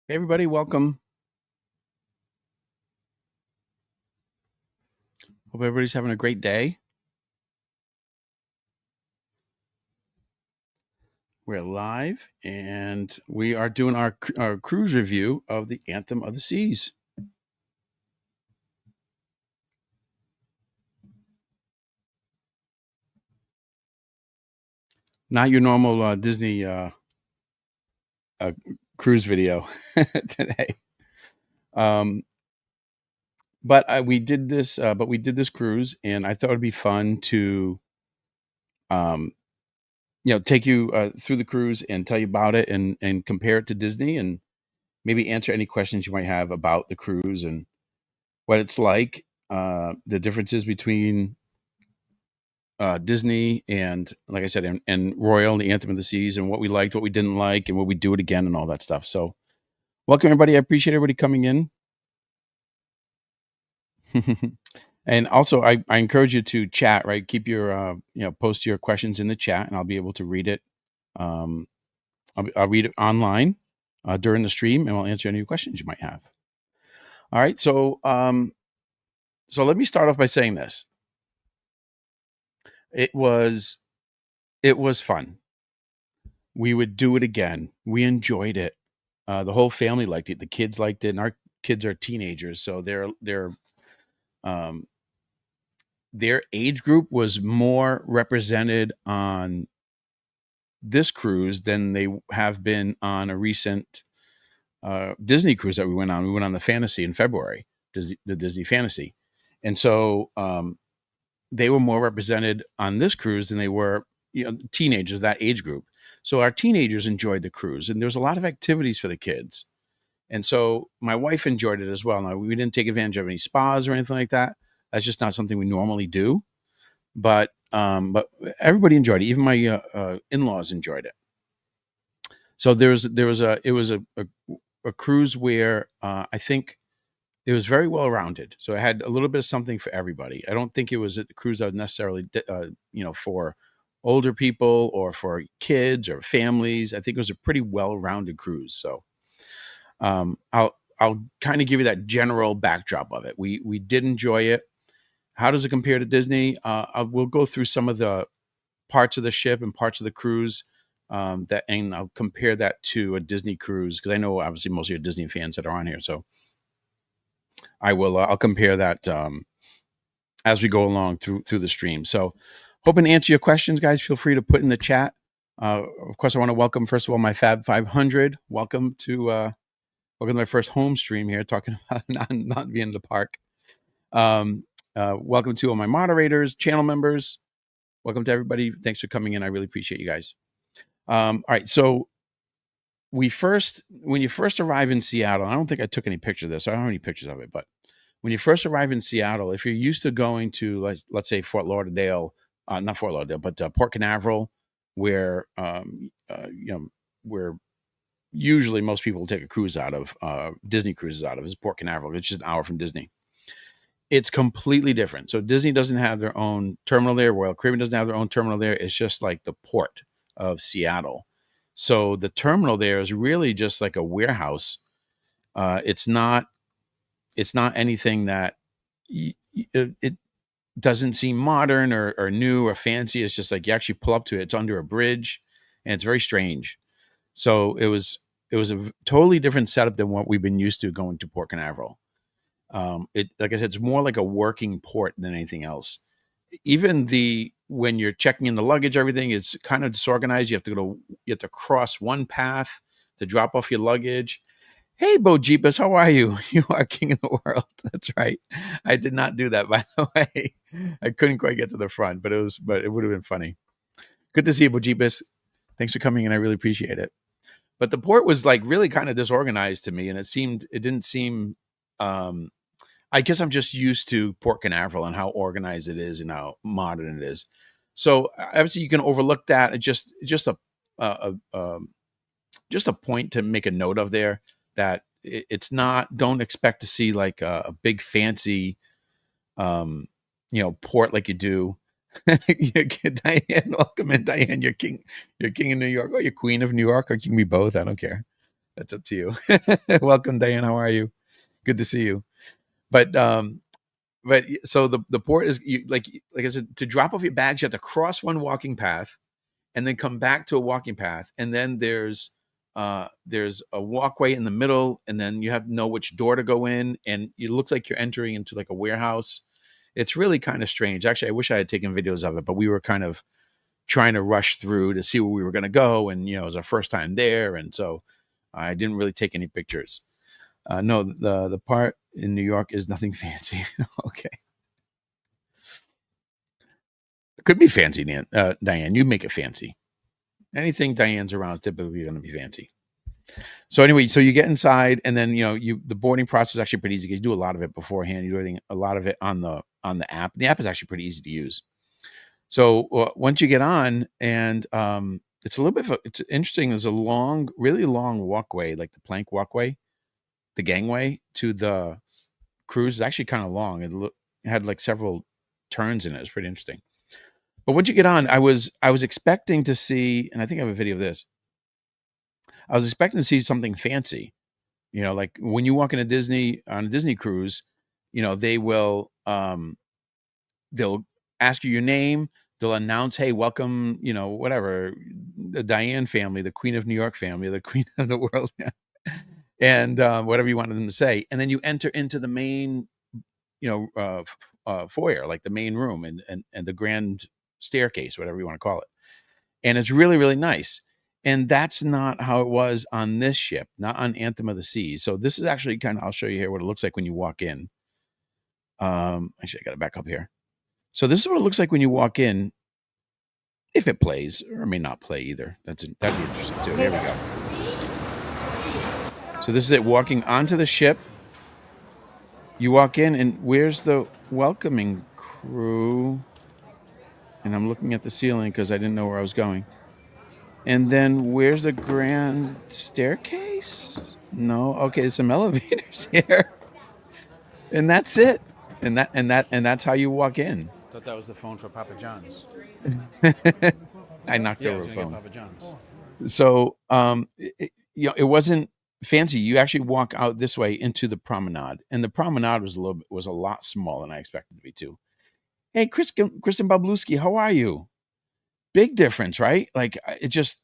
Hey, everybody, welcome. Hope everybody's having a great day. We're live and we are doing our cruise review of the Anthem of the Seas. Not your normal Disney uh, cruise video today. Um, but we did this cruise, and I thought it'd be fun to, um, take you through the cruise and tell you about it and compare it to Disney and maybe answer any questions you might have about the cruise and what it's like, the differences between Disney and, like I said, and Royal and the Anthem of the Seas, and what we liked, what we didn't like, and would we do it again, and all that stuff. So, welcome everybody. I appreciate everybody coming in. And also, I encourage you to chat. Right, keep your post your questions in the chat, and I'll be able to read it. Um, I'll read it online during the stream, and I'll answer any questions you might have. All right, so let me start off by saying this. It was fun. We would do it again. We enjoyed it. The whole family liked it. The kids liked it, and our kids are teenagers, so um, their age group was more represented on this cruise than they have been on a recent Disney cruise that we went on. We went on the Fantasy in February, the Disney Fantasy, and so they were more represented on this cruise than they were, teenagers, that age group. So our teenagers enjoyed the cruise, and there was a lot of activities for the kids. And so my wife enjoyed it as well. Now, we didn't take advantage of any spas or anything like that. That's just not something we normally do. But everybody enjoyed it. Even my in-laws enjoyed it. So it was a cruise where I think it was very well rounded. So it had a little bit of something for everybody. I don't think it was a cruise that was necessarily for older people or for kids or families. I think it was a pretty well rounded cruise. So I'll kind of give you that general backdrop of it. We did enjoy it. How does it compare to Disney? We'll go through some of the parts of the ship and parts of the cruise, and I'll compare that to a Disney cruise, because I know obviously most of your Disney fans that are on here. So I'll compare that as we go along through the stream. So hoping to answer your questions, guys. Feel free to put in the chat. Of course, I want to welcome, first of all, my Fab 500. Welcome to my first home stream here, talking about not being in the park. Welcome to all my moderators, channel members. Welcome to everybody. Thanks for coming in. I really appreciate you guys. All right, so when you first arrive in Seattle, I don't think I took any pictures of this. So I don't have any pictures of it, but when you first arrive in Seattle, if you're used to going to, let's say, Fort Lauderdale, not Fort Lauderdale, but Port Canaveral, where where usually most people take a cruise out of, Disney cruises out of, is Port Canaveral. It's just an hour from Disney. It's completely different. So Disney doesn't have their own terminal there. Royal Caribbean doesn't have their own terminal there. It's just like the port of Seattle. So the terminal there is really just like a warehouse. It's not anything that it doesn't seem modern or new or fancy. It's just like you actually pull up to it. It's under a bridge, and it's very strange. So it was a totally different setup than what we've been used to going to Port Canaveral. Like I said, it's more like a working port than anything else. Even when you're checking in the luggage, everything is kind of disorganized. You have to cross one path to drop off your luggage. Hey, Bo Jeepus, how are you? You are king of the world. That's right. I did not do that, by the way. I couldn't quite get to the front, but it would have been funny. Good to see you, Bo Jeepus. Thanks for coming in. I really appreciate it. But the port was like really kind of disorganized to me, and it didn't seem. I guess I'm just used to Port Canaveral and how organized it is and how modern it is. So obviously you can overlook that. It's just a point to make a note of there, that it's not. Don't expect to see like a big fancy, port like you do. Diane, welcome in, Diane. You're king of New York, or you're queen of New York, or you can be both. I don't care. That's up to you. Welcome, Diane. How are you? Good to see you. But so the port is like I said, to drop off your bags, you have to cross one walking path and then come back to a walking path, and then there's a walkway in the middle, and then you have to know which door to go in, and it looks like you're entering into like a warehouse. It's really kind of strange. Actually, I wish I had taken videos of it, but we were kind of trying to rush through to see where we were going to go, and it was our first time there, and so I didn't really take any pictures. No, the part in New York is nothing fancy. Okay, it could be fancy, Diane. You make it fancy. Anything Diane's around is typically going to be fancy. So anyway, so you get inside, and then the boarding process is actually pretty easy because you do a lot of it beforehand. You do a lot of it on the app. The app is actually pretty easy to use. So once you get on, and it's a little bit it's interesting. There's a really long walkway, like the plank walkway, the gangway to the cruise is actually kind of long. It had like several turns in it. It's pretty interesting. But once you get on, I was expecting to see, and I think I have a video of this. I was expecting to see something fancy, like when you walk into Disney on a Disney cruise, they will, they'll ask you your name. They'll announce, hey, welcome, whatever, the Diane family, the Queen of New York family, the Queen of the world, and whatever you wanted them to say. And then you enter into the main, foyer, like the main room and the grand staircase, whatever you want to call it. And it's really, really nice. And that's not how it was on this ship, not on Anthem of the Seas. So this is actually I'll show you here what it looks like when you walk in. Actually, I got to back up here. So this is what it looks like when you walk in, if it plays, or it may not play either. That'd be interesting too. Here we go. So this is it, walking onto the ship. You walk in, and where's the welcoming crew? And I'm looking at the ceiling because I didn't know where I was going. And then where's the grand staircase? No. Okay, there's some elevators here. And that's it. And that's how you walk in. I thought that was the phone for Papa John's. I knocked over a phone. Papa John's. So it wasn't fancy. You actually walk out this way into the promenade. And the promenade was a lot smaller than I expected it to be too. Hey, Kristen Babluski, how are you? Big difference, right? Like it just,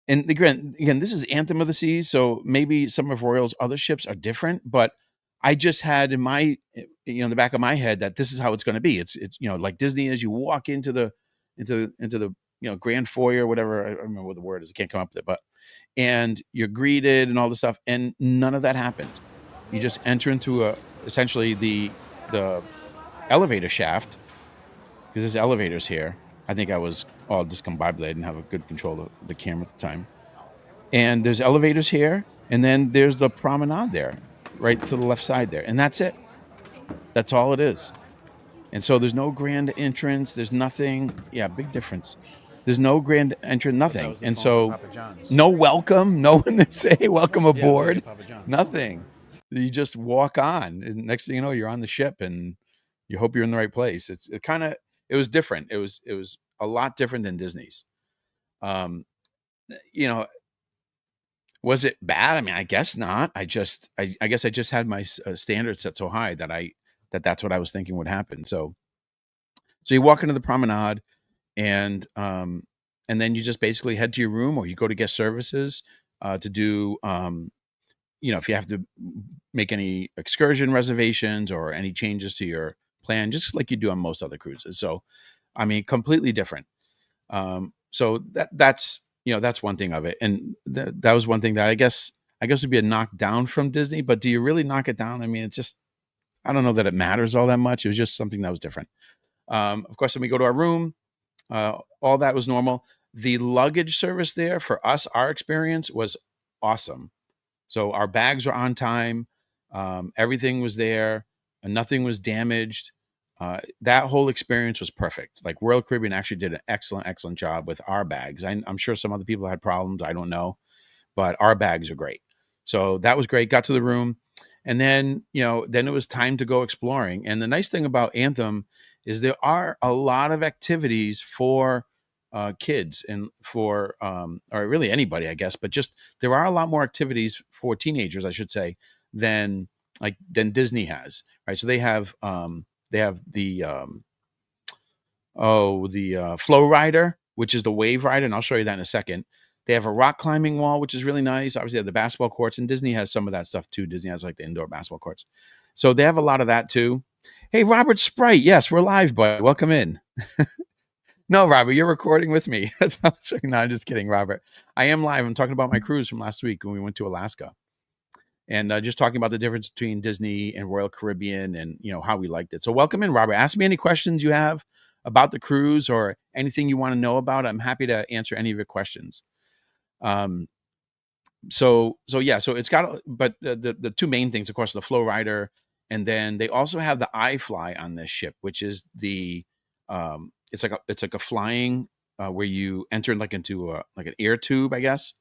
and again, this is Anthem of the Seas, so maybe some of Royal's other ships are different, but I just had in my, the back of my head that this is how it's going to be. It's like Disney is. You walk into the grand foyer, whatever. I don't remember what the word is. I can't come up with it, and you're greeted and all this stuff, and none of that happened. You just enter into essentially the elevator shaft, because there's elevators here. I think I was all discombobulated. I didn't have a good control of the camera at the time. And there's elevators here, and then there's the promenade there, right to the left side there. And that's it. That's all it is. And so there's no grand entrance. There's nothing. Yeah, big difference. There's no grand entrance, nothing. And so no welcome. No one to say, hey, welcome aboard. Nothing. You just walk on. And next thing you know, you're on the ship, and you hope you're in the right place. It was different. It was a lot different than Disney's. Was it bad? I mean, I guess not. I guess I just had my standards set so high that that's what I was thinking would happen. So you walk into the promenade, and then you just basically head to your room, or you go to guest services to do, if you have to make any excursion reservations or any changes to your plan, just like you do on most other cruises. So, I mean, completely different. So that's one thing of it. And that was one thing that I guess would be a knockdown from Disney, but do you really knock it down? I mean, I don't know that it matters all that much. It was just something that was different. Of course, when we go to our room, all that was normal. The luggage service there for us, our experience was awesome. So our bags were on time. Everything was there. And nothing was damaged. That whole experience was perfect. Like Royal Caribbean actually did an excellent job with our bags. I'm sure some other people had problems. I don't know, but our bags are great. So that was great. Got to the room, and then it was time to go exploring. And the nice thing about Anthem is there are a lot of activities for kids and for or really anybody, I guess, but just there are a lot more activities for teenagers, I should say, than than Disney has, right? So they have the flow rider, which is the wave rider, and I'll show you that in a second. They have a rock climbing wall, which is really nice. Obviously, they have the basketball courts, and Disney has some of that stuff too. Disney has like the indoor basketball courts, so they have a lot of that too. Hey, Robert Sprite, yes, we're live, buddy. Welcome in. No, Robert, you're recording with me. That's how no, I'm just kidding, Robert. I am live. I'm talking about my cruise from last week when we went to Alaska, and just talking about the difference between Disney and Royal Caribbean, and how we liked it. So, welcome in, Robert. Ask me any questions you have about the cruise or anything you want to know about. I'm happy to answer any of your questions. So yeah, so it's got, but the two main things, of course, the flow rider, and then they also have the iFly on this ship, which is the it's like a flying where you enter into like an air tube, I guess.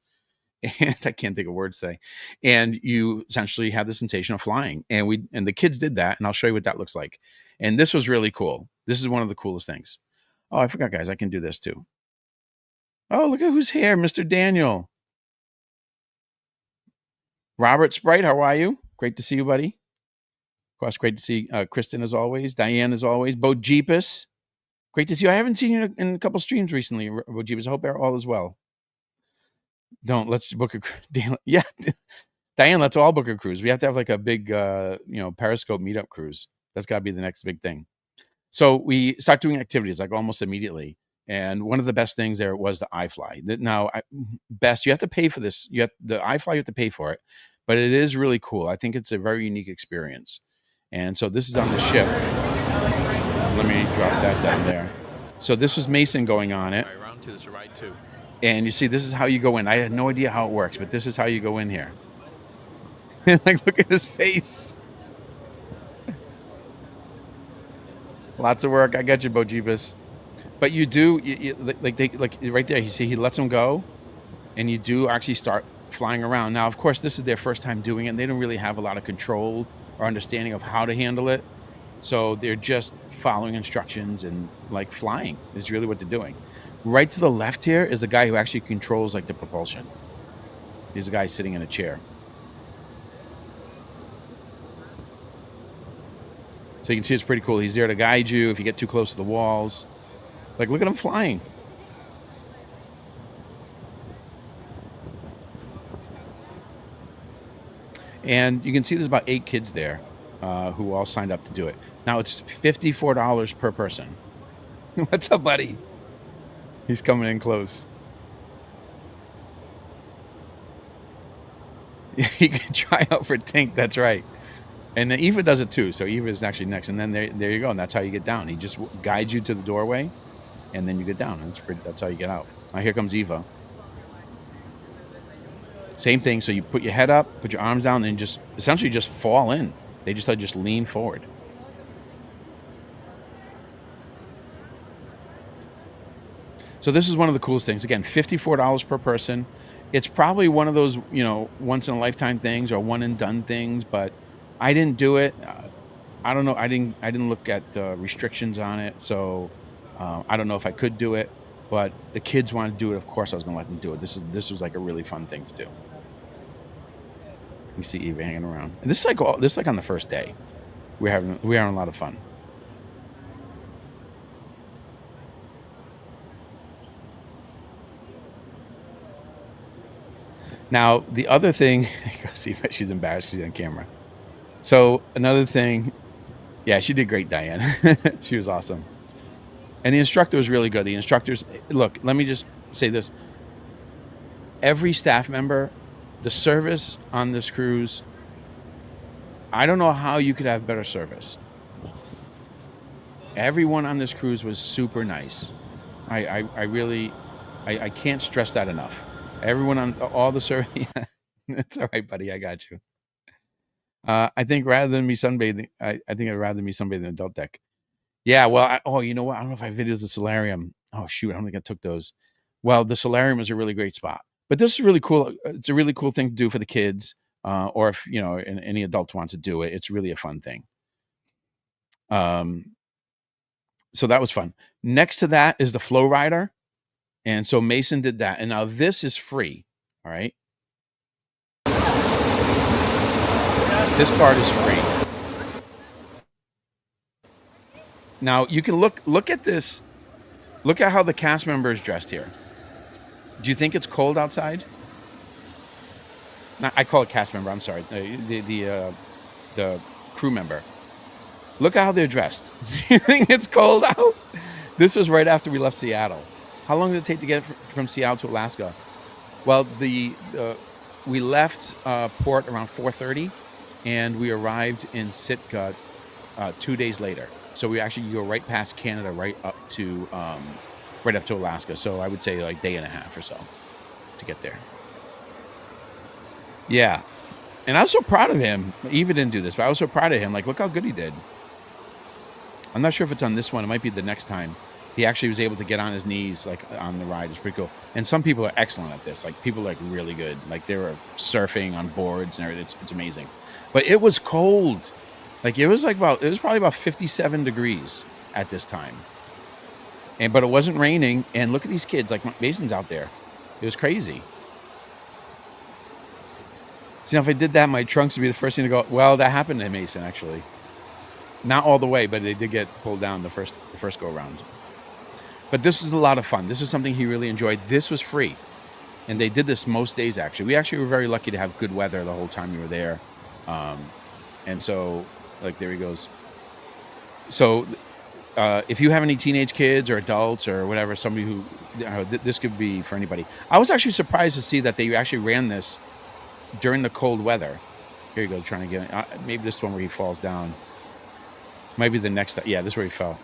And I can't think of words today. And you essentially have the sensation of flying, and the kids did that, and I'll show you what that looks like. And this was really cool. This is one of the coolest things. Oh, I forgot, guys, I can do this too. Oh, look at who's here, Mr. Daniel. Robert Sprite, how are you? Great to see you, buddy. Of course, great to see Kristen as always. Diane as always. Bo Jeepus, great to see you. I haven't seen you in a couple streams recently, Bo Jeepus. I hope all is well. Let's book a yeah, Diane. Let's all book a cruise. We have to have like a big, Periscope meetup cruise. That's got to be the next big thing. So we start doing activities like almost immediately. And one of the best things there was the iFly. Now, Best, you have to pay for this. The iFly, you have to pay for it, but it is really cool. I think it's a very unique experience. And so this is on the ship. Let me drop that down there. So this was Mason going on it. Round two, this is ride two. And you see, this is how you go in. I had no idea how it works, but this is how you go in here. Like, look at his face. Lots of work. I got you, Bo Jeepus. But you do, like right there, you see he lets them go, and you do actually start flying around. Now, of course, this is their first time doing it, and they don't really have a lot of control or understanding of how to handle it. So they're just following instructions and like flying is really what they're doing. Right to the left here is the guy who actually controls like the propulsion. He's a guy sitting in a chair. So you can see it's pretty cool. He's there to guide you if you get too close to the walls. Like, look at him flying. And you can see there's about 8 kids there who all signed up to do it. Now it's $54 per person. What's up, buddy? He's coming in close. You can try out for Tink. That's right. And then Eva does it too. So Eva is actually next. And then there you go. And that's how you get down. He just guides you to the doorway, and then you get down. And that's how you get out. Now here comes Eva. Same thing. So you put your head up, put your arms down, and just essentially just fall in. They just lean forward. So this is one of the coolest things. Again, $54 per person. It's probably one of those, once in a lifetime things or one and done things, but I didn't do it. I don't know. I didn't look at the restrictions on it. So I don't know if I could do it, but the kids wanted to do it. Of course I was going to let them do it. This was like a really fun thing to do. You see Eva hanging around. And this is like on the first day. We're having a lot of fun. Now, the other thing, see if she's embarrassed, she's on camera. So another thing, yeah, she did great, Diane. She was awesome. And the instructor was really good. The instructors, look, let me just say this. Every staff member, the service on this cruise, I don't know how you could have better service. Everyone on this cruise was super nice. I really can't stress that enough. Everyone on all the service, yeah, it's all right, buddy. I got you. I think rather than me sunbathing, I think I'd rather me sunbathing in the adult deck. Yeah, well, you know what? I don't know if I videoed the solarium. Oh, shoot. I don't think I took those. Well, the solarium is a really great spot. But this is really cool. It's a really cool thing to do for the kids. Or if, any adult wants to do it, it's really a fun thing. So that was fun. Next to that is the flow rider. And so Mason did that. And now this is free. All right. This part is free. Now you can look at this. Look at how the cast member is dressed here. Do you think it's cold outside? I call it cast member. I'm sorry. The crew member. Look at how they're dressed. Do you think it's cold out? This was right after we left Seattle. How long did it take to get from Seattle to Alaska? Well, we left port around 4:30, and we arrived in Sitka 2 days later. So we actually go right past Canada, right up to Alaska. So I would say like day and a half or so to get there. Yeah. And I was so proud of him. Eva didn't do this, but I was so proud of him. Like, look how good he did. I'm not sure if it's on this one. It might be the next time. He actually was able to get on his knees, like, on the ride. It's pretty cool. And some people are excellent at this. Like, people are, like, really good. Like, they were surfing on boards and everything. It's amazing. But it was cold. Like, it was probably about 57 degrees at this time. But it wasn't raining. And look at these kids. Like, Mason's out there. It was crazy. See, now if I did that, my trunks would be the first thing to go. Well, that happened to Mason, actually. Not all the way, but they did get pulled down the first go around. But this is a lot of fun. This is something he really enjoyed. This was free. And they did this most days, actually. We actually were very lucky to have good weather the whole time we were there. And so, like, there he goes. So, if you have any teenage kids or adults or whatever, somebody who, this could be for anybody. I was actually surprised to see that they actually ran this during the cold weather. Here you go, trying to get maybe this one where he falls down. Might be the next. Yeah, this is where he fell.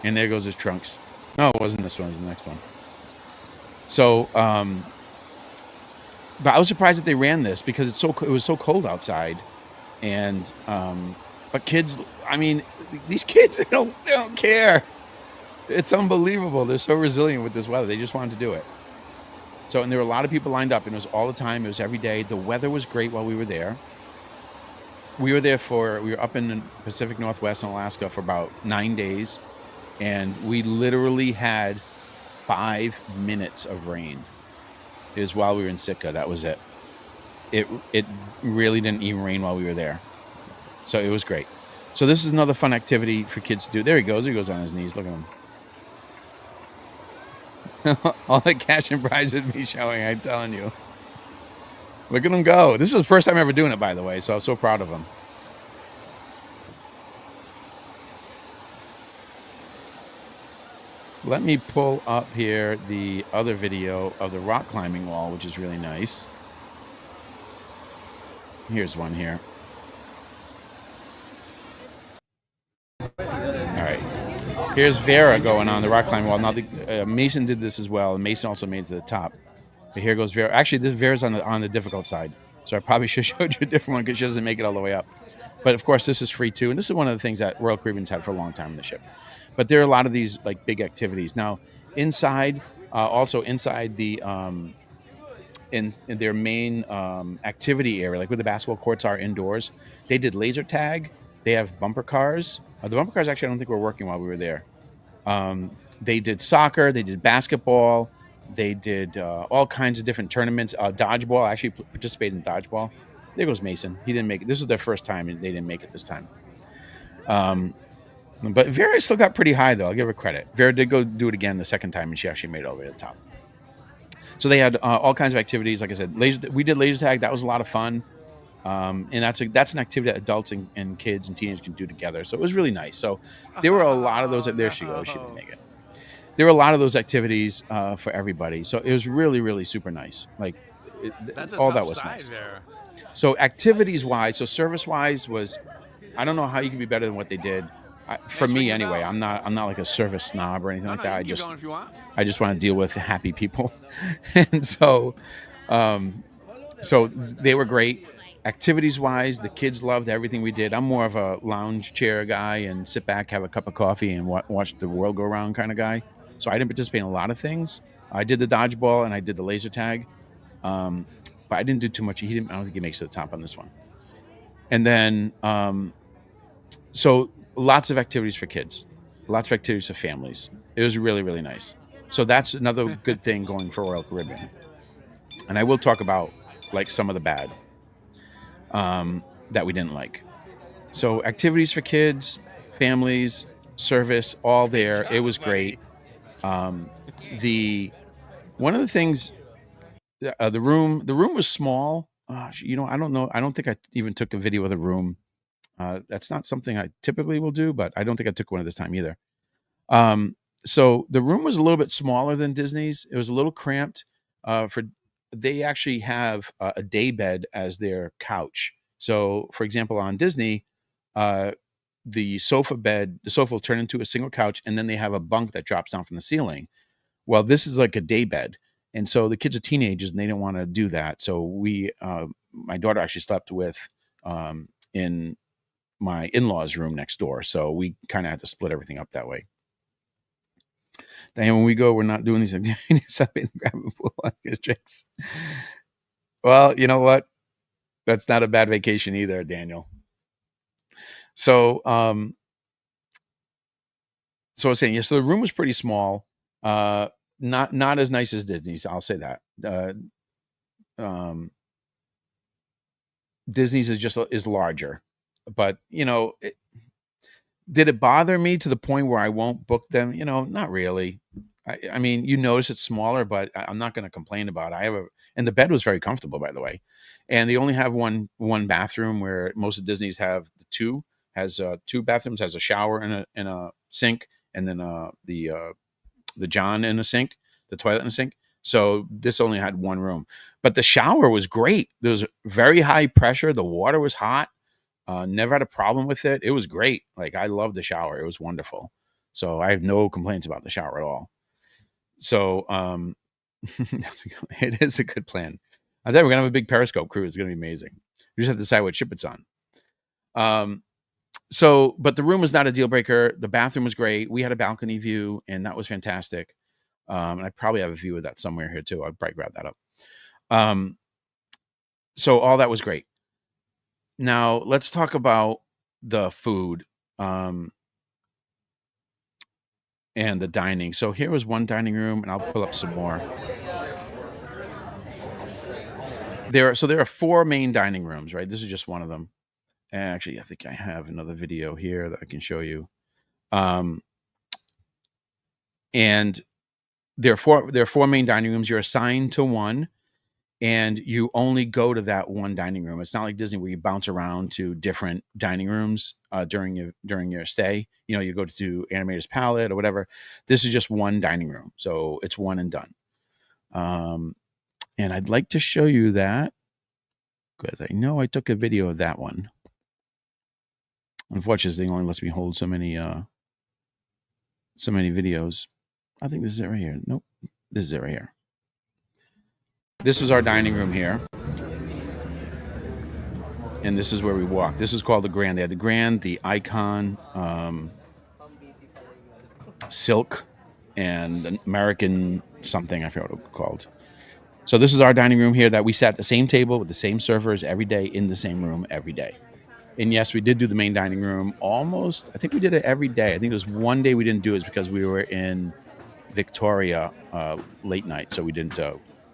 And there goes his trunks. No, it wasn't this one. It was the next one. So, but I was surprised that they ran this because it was so cold outside, and but kids. I mean, these kids they don't care. It's unbelievable. They're so resilient with this weather. They just wanted to do it. So, and there were a lot of people lined up, and it was all the time. It was every day. The weather was great while we were there. We were up in the Pacific Northwest in Alaska for about 9 days, and we literally had 5 minutes of rain. It was while we were in Sitka. That was it. It really didn't even rain while we were there. So it was great. So this is another fun activity for kids to do. There he goes. He goes on his knees. Look at him. All the cash and prizes be showing, I'm telling you. Look at him go. This is the first time ever doing it, by the way, so I'm so proud of him. Let me pull up here the other video of the rock climbing wall, which is really nice. Here's one here. All right. Here's Vera going on the rock climbing wall. Now, Mason did this as well, and Mason also made it to the top. But here goes Vera. Actually, this Vera's on the difficult side, so I probably should have showed you a different one because she doesn't make it all the way up. But of course, this is free too, and this is one of the things that Royal Caribbean's had for a long time on the ship. But there are a lot of these like big activities now inside. Also inside the in their main activity area, like where the basketball courts are indoors, they did laser tag. They have bumper cars. The bumper cars actually I don't think were working while we were there. They did soccer. They did basketball. They did all kinds of different tournaments. Dodgeball. I actually participated in dodgeball. There goes Mason. He didn't make it. This is their first time, and they didn't make it this time. But Vera still got pretty high, though. I'll give her credit. Vera did go do it again the second time, and she actually made it all the way to the top. So they had all kinds of activities. Like I said, we did laser tag. That was a lot of fun. And that's an activity that adults and kids and teenagers can do together. So it was really nice. So there were a lot of those. There she goes. She didn't make it. There were a lot of those activities for everybody. So it was really, really super nice. Like all that was nice. There. So activities-wise, so service-wise was, I don't know how you can be better than what they did. For me, anyway, I'm not like a service snob or anything like that. I just want to deal with happy people, and so they were great. Activities-wise, the kids loved everything we did. I'm more of a lounge chair guy and sit back, have a cup of coffee, and watch the world go around kind of guy. So I didn't participate in a lot of things. I did the dodgeball and I did the laser tag, but I didn't do too much. I don't think he makes it to the top on this one. And then, so lots of activities for kids, lots of activities for families. It was really, really nice. So that's another good thing going for Royal Caribbean. And I will talk about like some of the bad that we didn't like. So activities for kids, families, service, all there. It was great. The one of the things, the room was small. I don't know. I don't think I even took a video of the room. That's not something I typically will do, but I don't think I took one at this time either. Um, so the room was a little bit smaller than Disney's. It was a little cramped. For They actually have a day bed as their couch. So, for example, on Disney, uh, the sofa will turn into a single couch, and then they have a bunk that drops down from the ceiling. Well, this is like a day bed, and so the kids are teenagers and they didn't want to do that. So my daughter actually slept with in my in-laws' room next door. So we kind of had to split everything up that way. Then when we go, we're not doing these activities. I mean, grab a pool, get drinks. Well, you know what? That's not a bad vacation either, Daniel. So, so I was saying, yeah. So the room was pretty small. Not as nice as Disney's. I'll say that. Disney's is larger, but did it bother me to the point where I won't book them? Not really. I mean, you notice it's smaller, but I'm not going to complain about it. And the bed was very comfortable, by the way. And they only have one bathroom, where most of Disney's have two bathrooms, has a shower and a sink, and then the John in a sink, the toilet in a sink. So this only had one room, but the shower was great. There was very high pressure. The water was hot. Never had a problem with it. It was great. Like, I loved the shower. It was wonderful. So I have no complaints about the shower at all. So it is a good plan. I thought we're gonna have a big Periscope cruise. It's gonna be amazing. We just have to decide what ship it's on. But the room was not a deal breaker. The bathroom was great. We had a balcony view, and that was fantastic. And I probably have a view of that somewhere here too. I'll probably grab that up. So all that was great. Now let's talk about the food and the dining. So here was one dining room, and I'll pull up some more. There are 4 main dining rooms, right? This is just one of them. And actually, I think I have another video here that I can show you. And there are 4 main dining rooms. You're assigned to one, and you only go to that one dining room. It's not like Disney where you bounce around to different dining rooms during your stay. You go to Animator's Palette or whatever. This is just one dining room, so it's one and done. And I'd like to show you that, because I know I took a video of that one. Unfortunately, it only lets me hold so many videos. I think this is it right here. Nope, this is it right here. This is our dining room here. And this is where we walk. This is called the Grand. They had the Grand, the Icon, Silk, and American something. I forgot what it was called. So this is our dining room here, that we sat at the same table with the same servers every day, in the same room every day. And yes, we did do the main dining room almost. I think we did it every day. I think there was one day we didn't do it because we were in Victoria late night, so we didn't.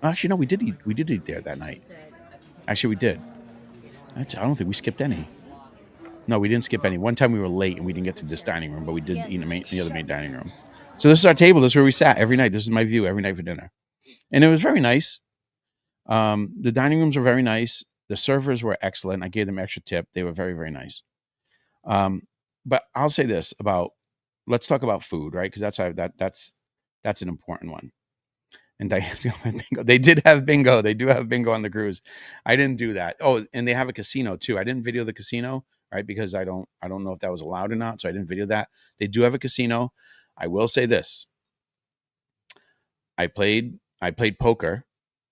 Actually, no, we did eat there that night. Actually, we did. I don't think we skipped any. No, we didn't skip any. One time we were late and we didn't get to this dining room, but we did eat in the other main dining room. So this is our table. This is where we sat every night. This is my view every night for dinner. And it was very nice. The dining rooms were very nice. The servers were excellent. I gave them extra tip. They were very, very nice. But I'll say this let's talk about food, right? Because that's an important one. And they did have bingo. They do have bingo on the cruise. I didn't do that. Oh, and they have a casino too. I didn't video the casino, right? Because I don't know if that was allowed or not. So I didn't video that. They do have a casino. I will say this. I played poker,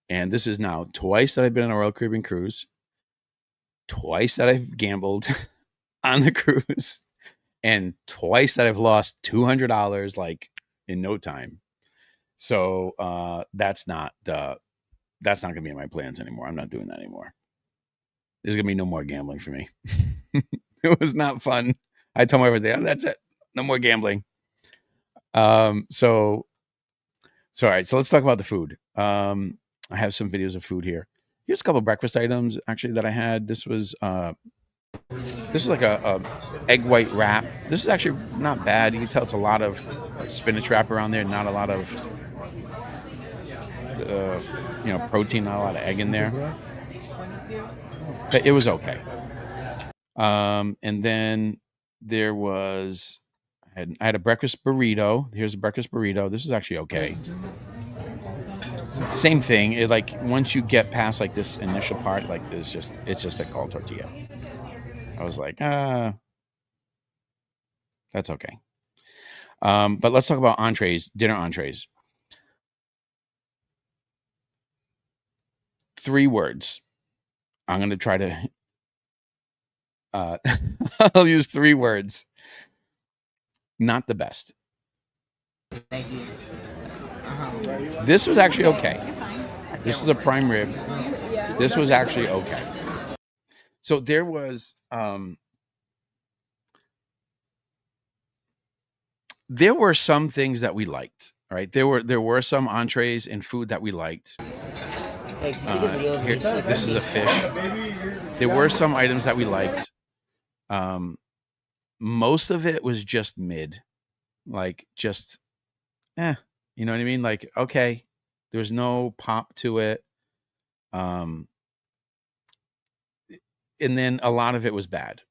and this is now twice that I've been on a Royal Caribbean cruise, twice that I've gambled on the cruise, and twice that I've lost $200 like in no time. So that's not gonna be in my plans anymore. I'm not doing that anymore. There's gonna be no more gambling for me. It was not fun. I told my everything. That's it. No more gambling. So So, all right. So let's talk about the food. I have some videos of food here. Here's a couple of breakfast items actually that I had. This is like a egg white wrap. This is actually not bad. You can tell it's a lot of spinach wrap around there, not a lot of protein, not a lot of egg in there. But it was okay. And then there was I had a breakfast burrito. Here's a breakfast burrito. This is actually okay. Same thing. It like once you get past like this initial part, like it's just like all tortilla. I was like, that's okay. But let's talk about entrees, dinner entrees. 3 words. I'm gonna try to I'll use 3 words. Not the best. Thank you. This was actually okay. This is a prime rib. This was actually okay. So there was there were some things that we liked. Right, there were some entrees and food that we liked. This is a fish. There were some items that we liked. Most of it was just mid, like just, you know what I mean? Like, okay, there's no pop to it. And then a lot of it was bad.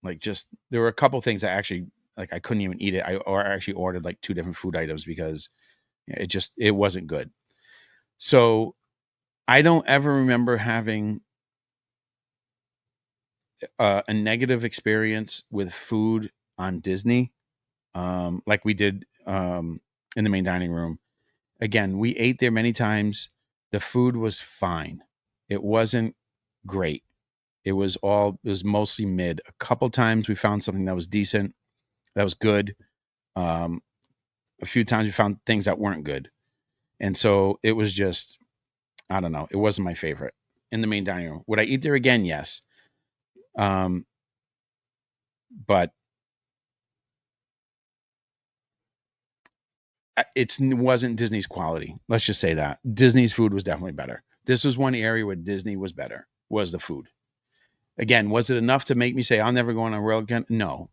Like just, there were a couple things that actually, like I couldn't even eat it. I actually ordered like 2 different food items because it wasn't good. So I don't ever remember having a negative experience with food on Disney, like we did in the main dining room. Again, we ate there many times. The food was fine. It wasn't great. It was mostly mid. A couple times we found something that was decent, that was good. A few times we found things that weren't good. And so it was just, I don't know. It wasn't my favorite in the main dining room. Would I eat there again? Yes. But it wasn't Disney's quality. Let's just say that. Disney's food was definitely better. This was one area where Disney was better, was the food. Again, was it enough to make me say, I'll never go on a rail again? No.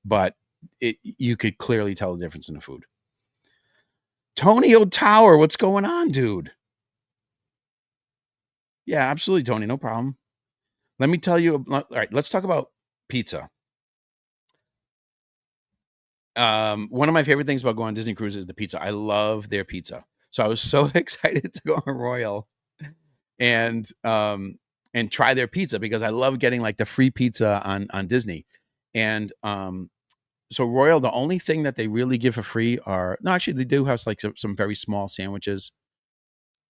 But you could clearly tell the difference in the food. Tony O'Tower, what's going on, dude? Yeah, absolutely, Tony. No problem. Let me tell you. All right, let's talk about pizza. One of my favorite things about going on Disney cruises is the pizza. I love their pizza. So I was so excited to go on Royal and try their pizza because I love getting like the free pizza on Disney. And so Royal, the only thing that they really give for free actually they do have like some very small sandwiches.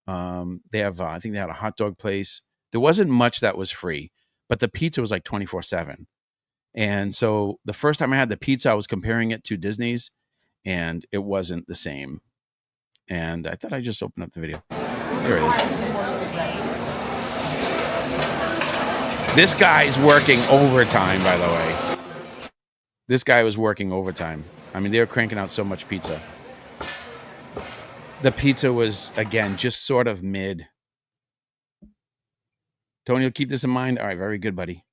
They have I think they had a hot dog place. There wasn't much that was free, but the pizza was like 24/7. And so the first time I had the pizza, I was comparing it to Disney's, and it wasn't the same. And I thought I just opened up the video. There it is. This guy's working overtime, by the way. This guy was working overtime. I mean, they were cranking out so much pizza. The pizza was, again, just sort of mid. Tony, you'll keep this in mind? All right, very good, buddy.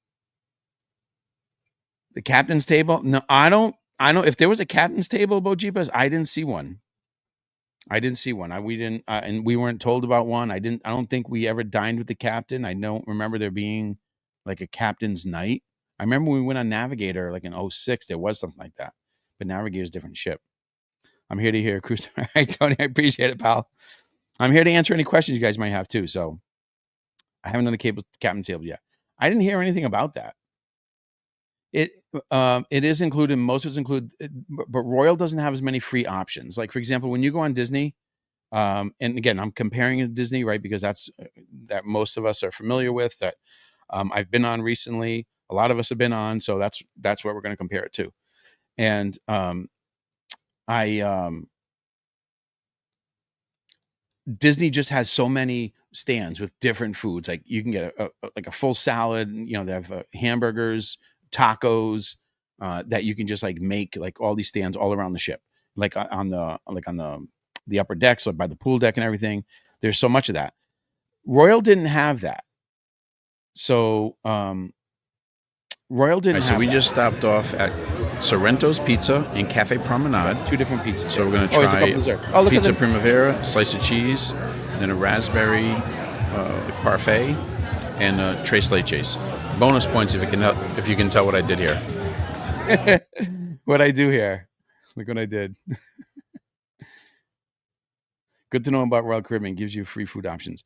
The captain's table? No, I don't. If there was a captain's table, Bojeepas, I didn't see one. We didn't, and we weren't told about one. I don't think we ever dined with the captain. I don't remember there being like a captain's night. I remember when we went on Navigator, like in 2006, there was something like that. But Navigator's a different ship. I'm here to hear cruise. All right, Tony, I appreciate it, pal. I'm here to answer any questions you guys might have too. So I haven't done a captain's table yet. I didn't hear anything about that. It is included. Most of it's included, but Royal doesn't have as many free options. Like for example, when you go on Disney, and again, I'm comparing it to Disney, right? Because that's that most of us are familiar with. That I've been on recently. A lot of us have been on, so that's what we're going to compare it to. And Disney just has so many stands with different foods. Like you can get a full salad. You know, they have hamburgers, tacos that you can just like make like all these stands all around the ship, like on the the upper decks, so by the pool deck and everything. There's so much of that. Royal didn't have that. So Royal didn't have So we that. just stopped off at Sorrento's Pizza and Cafe Promenade. 2 different pizzas. So we're going to it's a try couple desserts. Oh, look pizza at them. primavera, slice of cheese, then a raspberry parfait, and tres leches. Bonus points if you can tell what I did here. What I do here. Look what I did. Good to know about Royal Caribbean. Gives you free food options.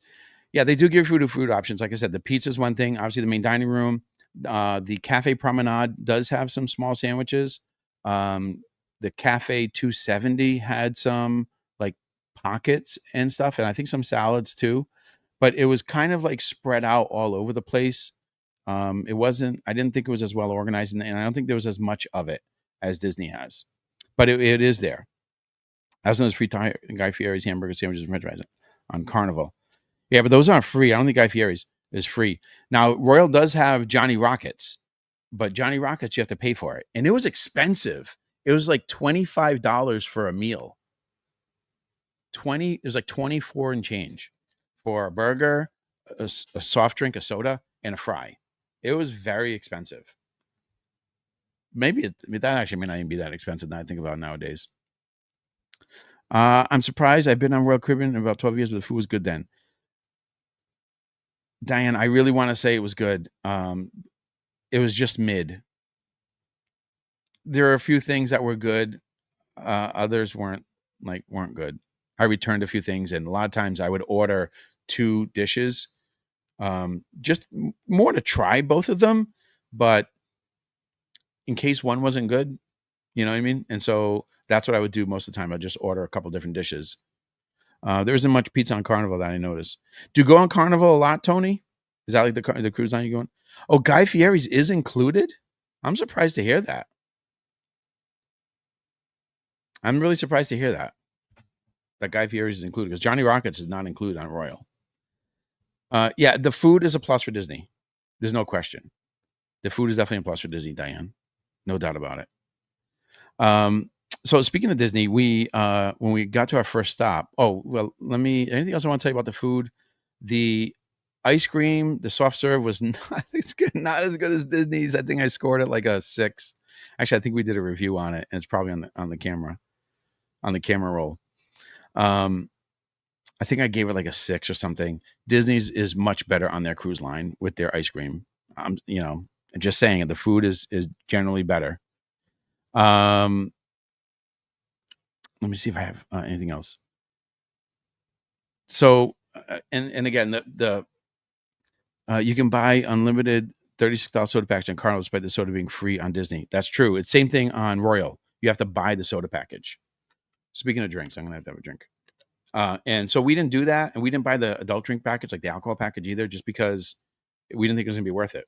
Yeah, they do give you food options. Like I said, the pizza's one thing. Obviously, the main dining room. The Cafe Promenade does have some small sandwiches. The Cafe 270 had some like pockets and stuff, and I think some salads too. But it was kind of like spread out all over the place. It wasn't. I didn't think it was as well organized, and I don't think there was as much of it as Disney has. But it is there. As those free Guy Fieri's hamburger sandwiches and French fries on Carnival. Yeah, but those aren't free. I don't think Guy Fieri's is free. Now, Royal does have Johnny Rockets, but Johnny Rockets, you have to pay for it. And it was expensive. It was like $25 for a meal. It was like 24 and change for a burger, a soft drink, a soda, and a fry. It was very expensive. Maybe that actually may not even be that expensive now I think about it nowadays. I'm surprised. I've been on Royal Caribbean in about 12 years, but the food was good then. Diane, I really want to say it was good. It was just mid. There are a few things that were good. Others weren't good. I returned a few things, and a lot of times I would order 2 dishes, just more to try both of them, but in case one wasn't good, you know what I mean? And so that's what I would do most of the time. I'd just order a couple different dishes. There isn't much pizza on Carnival that I noticed. Do you go on Carnival a lot, Tony? Is that like the cruise line you go on? Oh, Guy Fieri's is included? I'm surprised to hear that. I'm really surprised to hear that Guy Fieri's is included, because Johnny Rockets is not included on Royal. Yeah, the food is a plus for Disney. There's no question. The food is definitely a plus for Disney, Diane. No doubt about it. So speaking of Disney, we when we got to our first stop, anything else I want to tell you about the food? The ice cream, the soft serve was not as good as Disney's. I think I scored it like a 6. Actually, I think we did a review on it, and it's probably on the camera roll. I think I gave it like a 6 or something. Disney's is much better on their cruise line with their ice cream. Just saying, the food is generally better. Let me see if I have anything else. So, and again, you can buy unlimited $36 soda package on Carnival despite the soda being free on Disney. That's true. It's same thing on Royal. You have to buy the soda package. Speaking of drinks, I'm going to have a drink. And so we didn't do that, and we didn't buy the adult drink package, like the alcohol package either, just because we didn't think it was going to be worth it.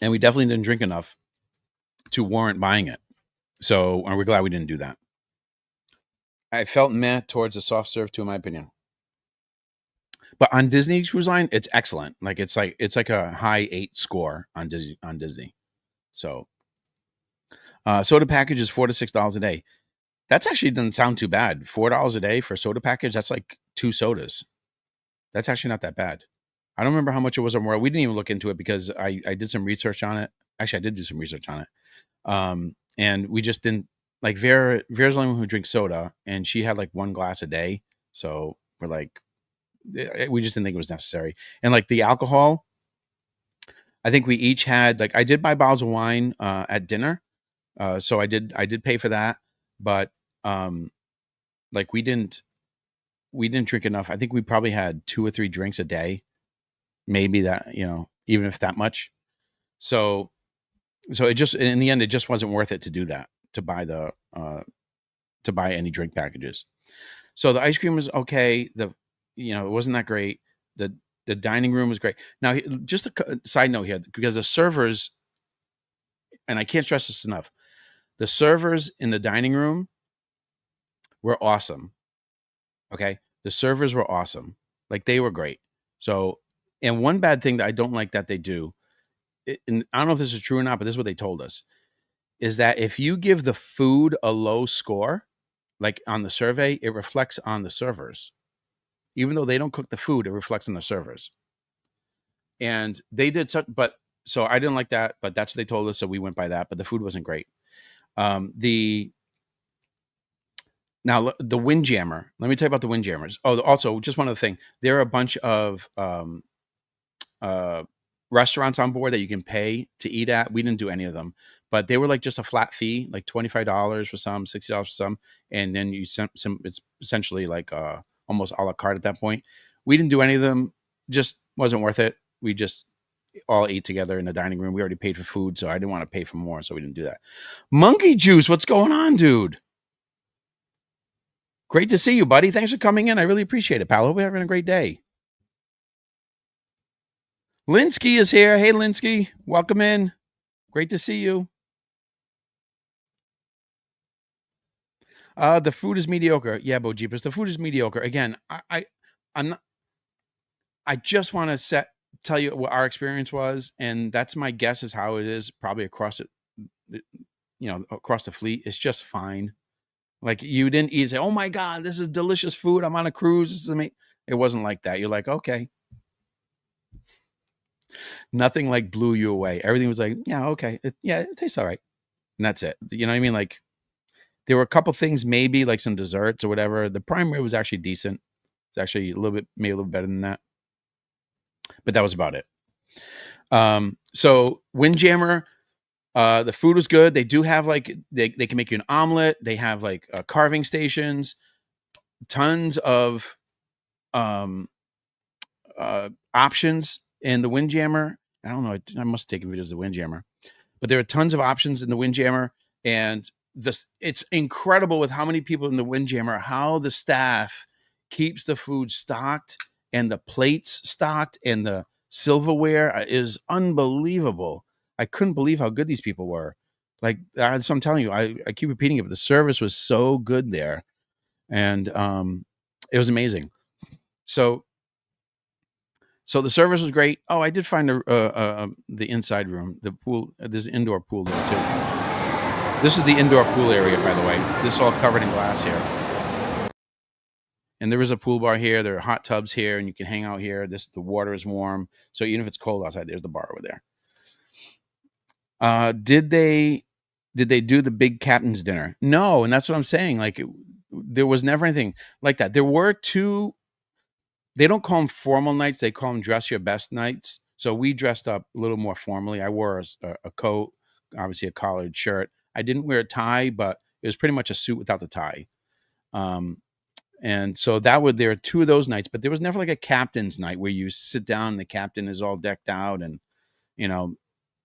And we definitely didn't drink enough to warrant buying it. So we're glad we didn't do that. I felt meh towards the soft serve too, in my opinion. But on Disney Cruise Line, it's excellent. Like it's like a high 8 score on Disney. So soda package is $4 to $6 a day. That's actually doesn't sound too bad. $4 a day for a soda package. That's like 2 sodas. That's actually not that bad. I don't remember how much it was on Royal. We didn't even look into it because I did some research on it. Actually, I did do some research on it. And we just didn't like Vera's the only one who drinks soda, and she had like 1 glass a day. So we're like, we just didn't think it was necessary. And like the alcohol, I think we each had I did buy bottles of wine at dinner. So I did pay for that, but we didn't drink enough. I think we probably had 2 or 3 drinks a day, maybe that, even if that much. So it just, in the end, it just wasn't worth it to do that, to buy any drink packages. So the ice cream was okay. It wasn't that great. The dining room was great. Now, just a side note here, because the servers, and I can't stress this enough, the servers in the dining room were awesome. Okay. The servers were awesome. Like, they were great. So, and one bad thing that I don't like that they do, and I don't know if this is true or not, but this is what they told us. is that if you give the food a low score, like on the survey, it reflects on the servers. Even though they don't cook the food, it reflects on the servers. And they did such, but so I didn't like that, but that's what they told us. So we went by that, but the food wasn't great. The Now the Windjammer. Let me tell you about the Windjammers. Oh, also just one other thing. There are a bunch of restaurants on board that you can pay to eat at. We didn't do any of them, but they were like just a flat fee, like $25 for some, $60 for some, and then you sent some. It's essentially like almost a la carte at that point. We didn't do any of them. Just wasn't worth it. We just all ate together in the dining room. We already paid for food, so I didn't want to pay for more, so we didn't do that. Monkey Juice, what's going on, dude? Great to see you, buddy. Thanks for coming in. I really appreciate it, pal. Hope you're having a great day. Linsky is here. Hey, Linsky. Welcome in. Great to see you. The food is mediocre. Yeah, Bo Jeepers. The food is mediocre. Again, I'm not, I just want to tell you what our experience was, and that's my guess is how it is probably across it, across the fleet. It's just fine. Like you didn't eat and say, "Oh my God, this is delicious food. I'm on a cruise. This is amazing." It wasn't like that. You're like, okay. Nothing like blew you away. Everything was like, yeah, okay. It tastes all right. And that's it. You know what I mean? Like there were a couple things, maybe like some desserts or whatever. The prime rib was actually decent. It's actually maybe a little better than that. But that was about it. So Windjammer, the food was good. They do have like, they can make you an omelet. They have like carving stations, tons of options in the Windjammer. I don't know. I must have taken videos of the Windjammer, but there are tons of options in the Windjammer, and it's incredible with how many people in the Windjammer, how the staff keeps the food stocked and the plates stocked and the silverware is unbelievable. I couldn't believe how good these people were. Like so I'm telling you, I keep repeating it, but the service was so good there, and it was amazing. So the service was great. Oh, I did find the inside room, the pool. There's an indoor pool there too. This is the indoor pool area, by the way. This is all covered in glass here. And there is a pool bar here. There are hot tubs here, and you can hang out here. The water is warm, so even if it's cold outside, there's the bar over there. Did they do the big captain's dinner? No, and that's what I'm saying. Like there was never anything like that. There were two. They don't call them formal nights. They call them dress your best nights. So we dressed up a little more formally. I wore a coat, obviously a collared shirt. I didn't wear a tie, but it was pretty much a suit without the tie. And so there were two of those nights, but there was never like a captain's night where you sit down and the captain is all decked out. And,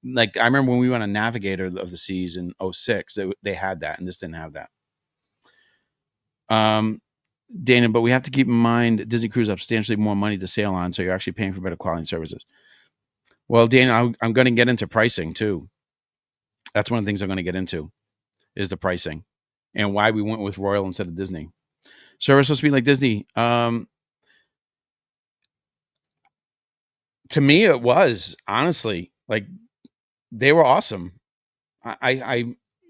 like I remember when we went on Navigator of the Seas in 2006, they had that, and this didn't have that. Dana, but we have to keep in mind Disney Cruise have substantially more money to sail on, so you're actually paying for better quality and services. Well, Dana, I'm going to get into pricing too. That's one of the things I'm going to get into is the pricing and why we went with Royal instead of Disney. Service supposed to be like Disney. To me, it was honestly like they were awesome.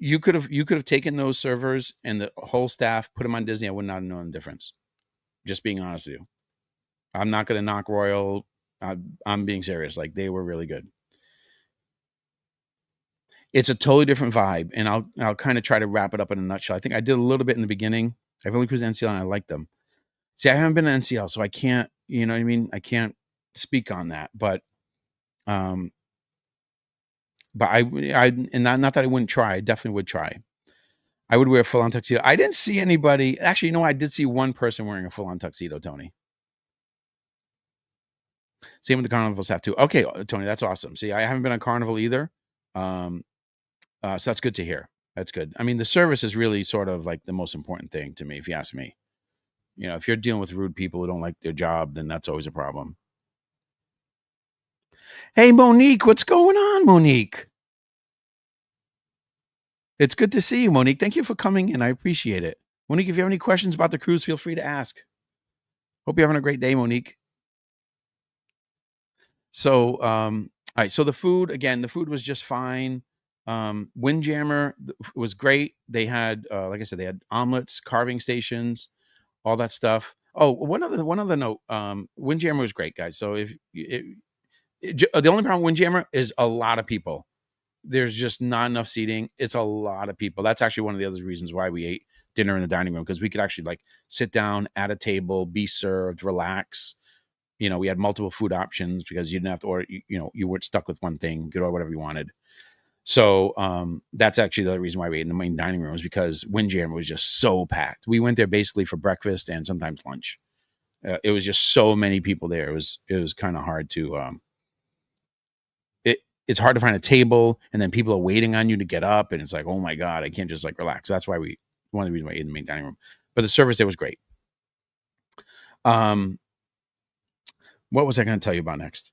You could have taken those servers and the whole staff, put them on Disney. I would not have known the difference. Just being honest with you. I'm not going to knock Royal. I'm being serious. Like they were really good. It's a totally different vibe, and I'll kind of try to wrap it up in a nutshell. I think I did a little bit in the beginning. I've only cruised NCL and I like them. See, I haven't been to NCL, so I can't. You know what I mean? I can't speak on that, but I and not that I wouldn't try. I definitely would try. I would wear a full-on tuxedo. I didn't see anybody. Actually, you know, I did see one person wearing a full-on tuxedo, Tony. Same with the Carnival staff too. Okay, Tony, that's awesome. See, I haven't been on Carnival either. So that's good to hear. That's good. I mean, the service is really sort of like the most important thing to me, if you ask me. You know, if you're dealing with rude people who don't like their job, then that's always a problem. Hey, Monique, what's going on, Monique? It's good to see you, Monique. Thank you for coming in. I appreciate it. Monique, if you have any questions about the cruise, feel free to ask. Hope you're having a great day, Monique. So, all right. So the food, again, the food was just fine. Windjammer was great. They had, like I said, they had omelets, carving stations, all that stuff. Oh, one other note. Windjammer was great, guys. So the only problem with Windjammer is a lot of people. There's just not enough seating. It's a lot of people. That's actually one of the other reasons why we ate dinner in the dining room, because we could actually like sit down at a table, be served, relax. We had multiple food options because you didn't have to order. You weren't stuck with one thing. You could order whatever you wanted. So that's actually the other reason why we ate in the main dining room, is because Windjammer was just so packed. We went there basically for breakfast and sometimes lunch. It was just so many people there. It was kind of hard to. It's hard to find a table, and then people are waiting on you to get up, and it's like, oh my god, I can't just like relax. That's why one of the reasons why I ate in the main dining room. But the service there was great. What was I going to tell you about next?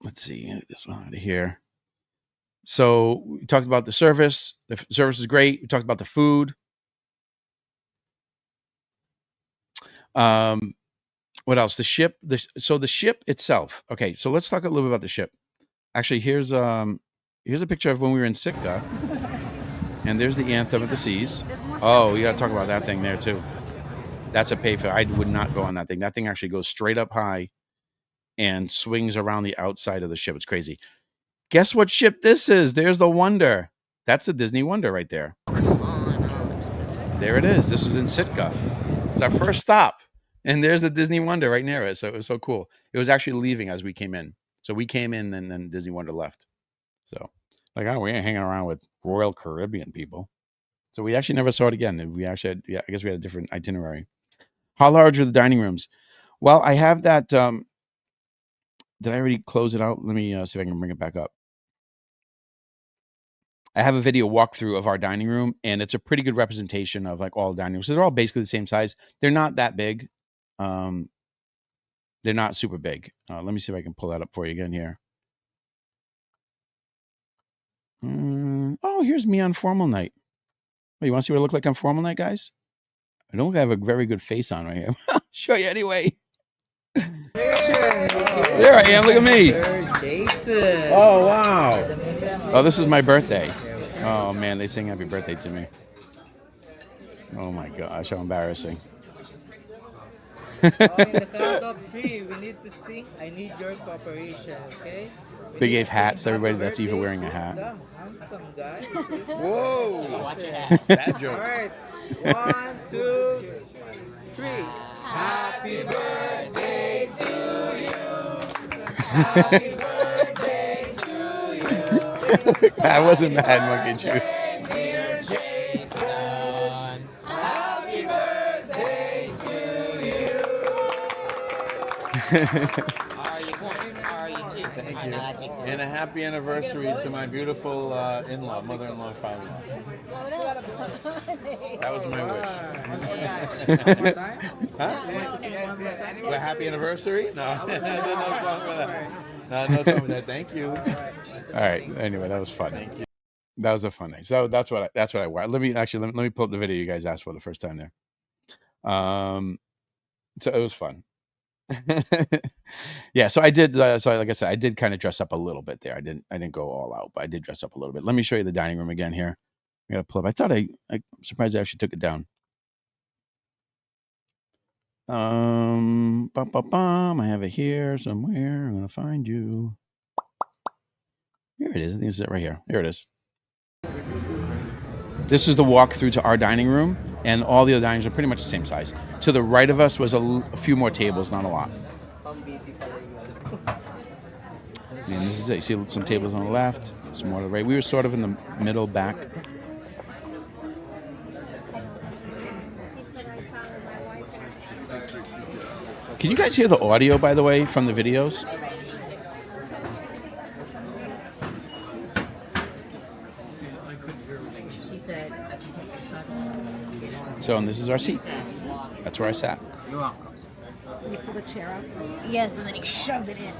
Let's see, get this one out of here. So we talked about the service. The service is great. We talked about the food. What else? The ship. So the ship itself. Okay, so let's talk a little bit about the ship. Actually, here's a picture of when we were in Sitka, and there's the Anthem of the Seas. Oh, we got to talk about that thing there too. That's a pay for. I would not go on that thing. That thing actually goes straight up high and swings around the outside of the ship. It's crazy. Guess what ship this is? There's the Wonder. That's the Disney Wonder right there. There it is. This was in Sitka. It's our first stop. And there's the Disney Wonder right near us. So it was so cool. It was actually leaving as we came in. So we came in and then Disney Wonder left. So like, we ain't hanging around with Royal Caribbean people. So we actually never saw it again. We actually had, I guess we had a different itinerary. How large are the dining rooms? Well, I have that. Did I already close it out? Let me see if I can bring it back up. I have a video walkthrough of our dining room, and it's a pretty good representation of like all the dining rooms. So they're all basically the same size. They're not that big. They're not super big. Let me see if I can pull that up for you again here. Oh, here's me on formal night. Oh, you want to see what I look like on formal night, guys? I don't have a very good face on right here. I'll show you anyway. There I am. Look at me. Jason. Oh, wow. Oh, this is my birthday. Oh, man, they sing happy birthday to me. Oh, my gosh, how embarrassing. In the count of 3, we need to sing I Need Your Cooperation, okay? They gave hats to everybody that's even wearing a hat. Handsome guy. Whoa. Watch your hat. Bad jokes. All right. 1, 2, 3. Happy birthday to you. Happy birthday to you. I wasn't mad, Monkey Juice. Dear Jason. Happy birthday to you. Thank you. And a happy anniversary to my beautiful in-law, mother-in-law, father-in-law. That was my wish. Huh? A happy anniversary? No. No song for that. No song for that. Thank you. All right. Anyway, that was fun. Thank you. That was a fun night. So that's what I want. Let me pull up the video you guys asked for the first time there. So it was fun. Yeah, so I did. So like I said, I did kind of dress up a little bit there. I didn't go all out, but I did dress up a little bit. Let me show you the dining room again here. I gotta pull up. I thought I'm surprised I actually took it down. I have it here somewhere. I'm gonna find you. Here it is. I think it's it right here. Here it is. This is the walkthrough to our dining room, and all the other dinings are pretty much the same size. To the right of us was a few more tables, not a lot. And this is it. You see some tables on the left, some more to the right. We were sort of in the middle back. Can you guys hear the audio, by the way, from the videos? So, and this is our seat. That's where I sat. You're welcome. You pull the chair up? Yes, and then he shoved it in.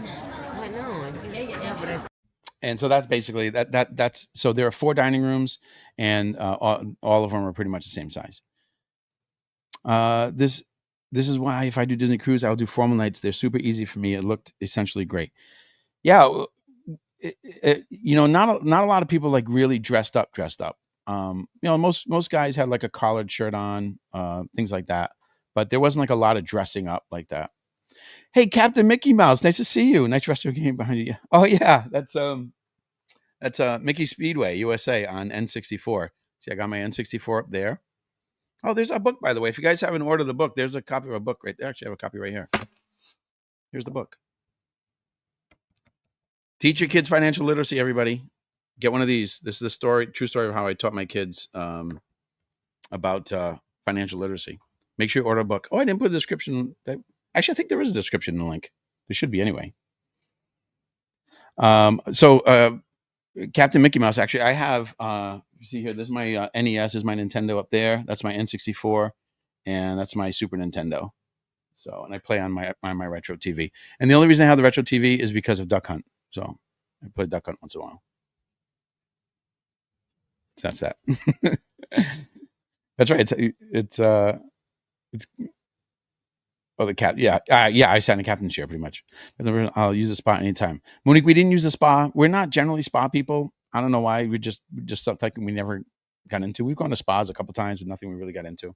I know. Yeah. And so that's basically that's so there are 4 dining rooms, and all of them are pretty much the same size. This is why if I do Disney cruise, I'll do formal nights. They're super easy for me. It looked essentially great. Yeah, not a lot of people like really dressed up. Most guys had like a collared shirt on, things like that, but there wasn't like a lot of dressing up like that. Hey, Captain Mickey Mouse, nice to see you. Nice restaurant game behind you. Oh yeah, that's Mickey Speedway USA on N64. See, I got my N64 up there. Oh, there's a book, by the way. If you guys haven't ordered the book, there's a copy of a book right there. Actually, I have a copy right here. Here's the book. Teach your kids financial literacy, everybody. Get one of these. This is the true story of how I taught my kids about financial literacy. Make sure you order a book. Oh, I didn't put a description. Actually, I think there is a description in the link. There should be anyway. So Captain Mickey Mouse, actually, I have, you see here, this is my NES, this is my Nintendo up there. That's my N64, and that's my Super Nintendo. So, and I play on my retro TV. And the only reason I have the retro TV is because of Duck Hunt. So I play Duck Hunt once in a while. So that's that. That's right. It's oh, the cap. Yeah. I sat in a captain's chair pretty much. I'll use the spa anytime. Monique, we didn't use the spa. We're not generally spa people. I don't know why. We just something we never got into. We've gone to spas a couple times, but nothing we really got into.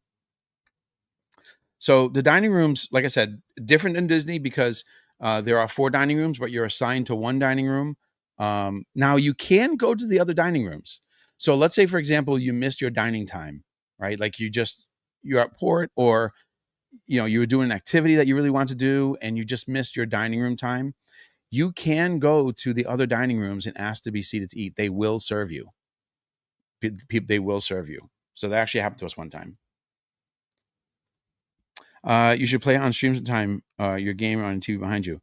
So the dining rooms, like I said, different than Disney because there are 4 dining rooms, but you're assigned to 1 dining room. Now you can go to the other dining rooms. So let's say, for example, you missed your dining time, right? Like you're at port, or you were doing an activity that you really want to do and you just missed your dining room time. You can go to the other dining rooms and ask to be seated to eat. They will serve you. They will serve you. So that actually happened to us one time. You should play on streams sometime, your game on TV behind you.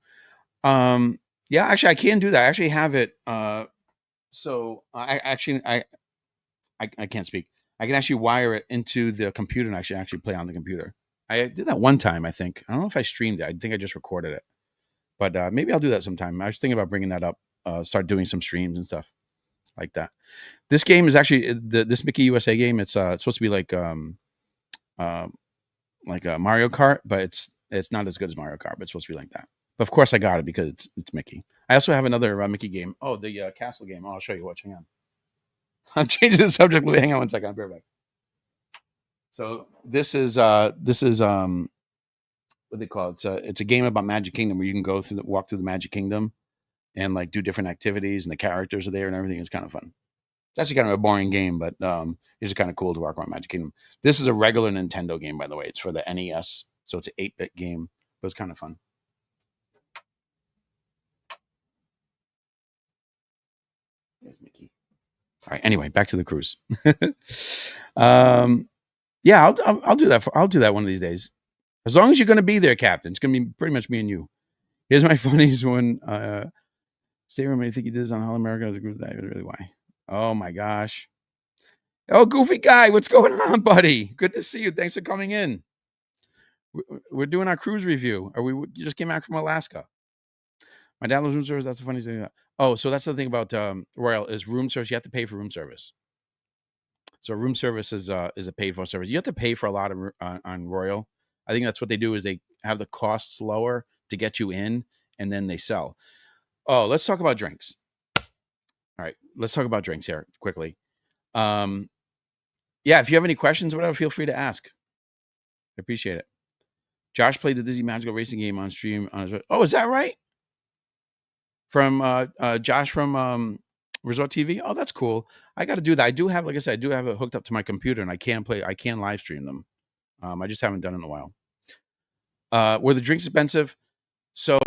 Yeah, actually I can do that. I actually have it. So I can't speak. I can actually wire it into the computer and actually play on the computer. I did that one time, I think. I don't know if I streamed it. I think I just recorded it. But maybe I'll do that sometime. I was thinking about bringing that up, start doing some streams and stuff like that. This game is actually this Mickey USA game. It's supposed to be like a Mario Kart, but it's not as good as Mario Kart, but it's supposed to be like that. But of course I got it because it's Mickey. I also have another Mickey game. Oh, the castle game. Oh, I'll show you. Watch. Hang on. I'm changing the subject. Hang on one second. I'll be right back. So this is what they call it. It's a game about Magic Kingdom where you can walk through the Magic Kingdom and like do different activities, and the characters are there and everything. It's kind of fun. It's actually kind of a boring game, but it's kind of cool to walk around Magic Kingdom. This is a regular Nintendo game, by the way. It's for the NES, so it's an 8-bit game, but it's kind of fun. There's Mickey. All right. Anyway, back to the cruise. Yeah, I'll do that. I'll do that one of these days. As long as you're going to be there, Captain. It's going to be pretty much me and you. Here's my funniest one. Stay room. I think you did this on All America as a group. That was really why. Oh my gosh. Oh, Goofy Guy, what's going on, buddy? Good to see you. Thanks for coming in. We're doing our cruise review. You just came back from Alaska. My dad loves room service. That's the funniest thing. Oh, so that's the thing about Royal is room service. You have to pay for room service. So room service is a paid for service. You have to pay for a lot of on Royal. I think that's what they do is they have the costs lower to get you in, and then they sell. Oh, let's talk about drinks. All right, let's talk about drinks here quickly. Yeah, if you have any questions or whatever, feel free to ask. I appreciate it. Josh played the Disney Magical Racing game on stream. Oh, is that right? From Josh from Resort TV. Oh, that's cool. I got to do that. I do have, like I said, it hooked up to my computer, and I can live stream them. I just haven't done it in a while. Were the drinks expensive? So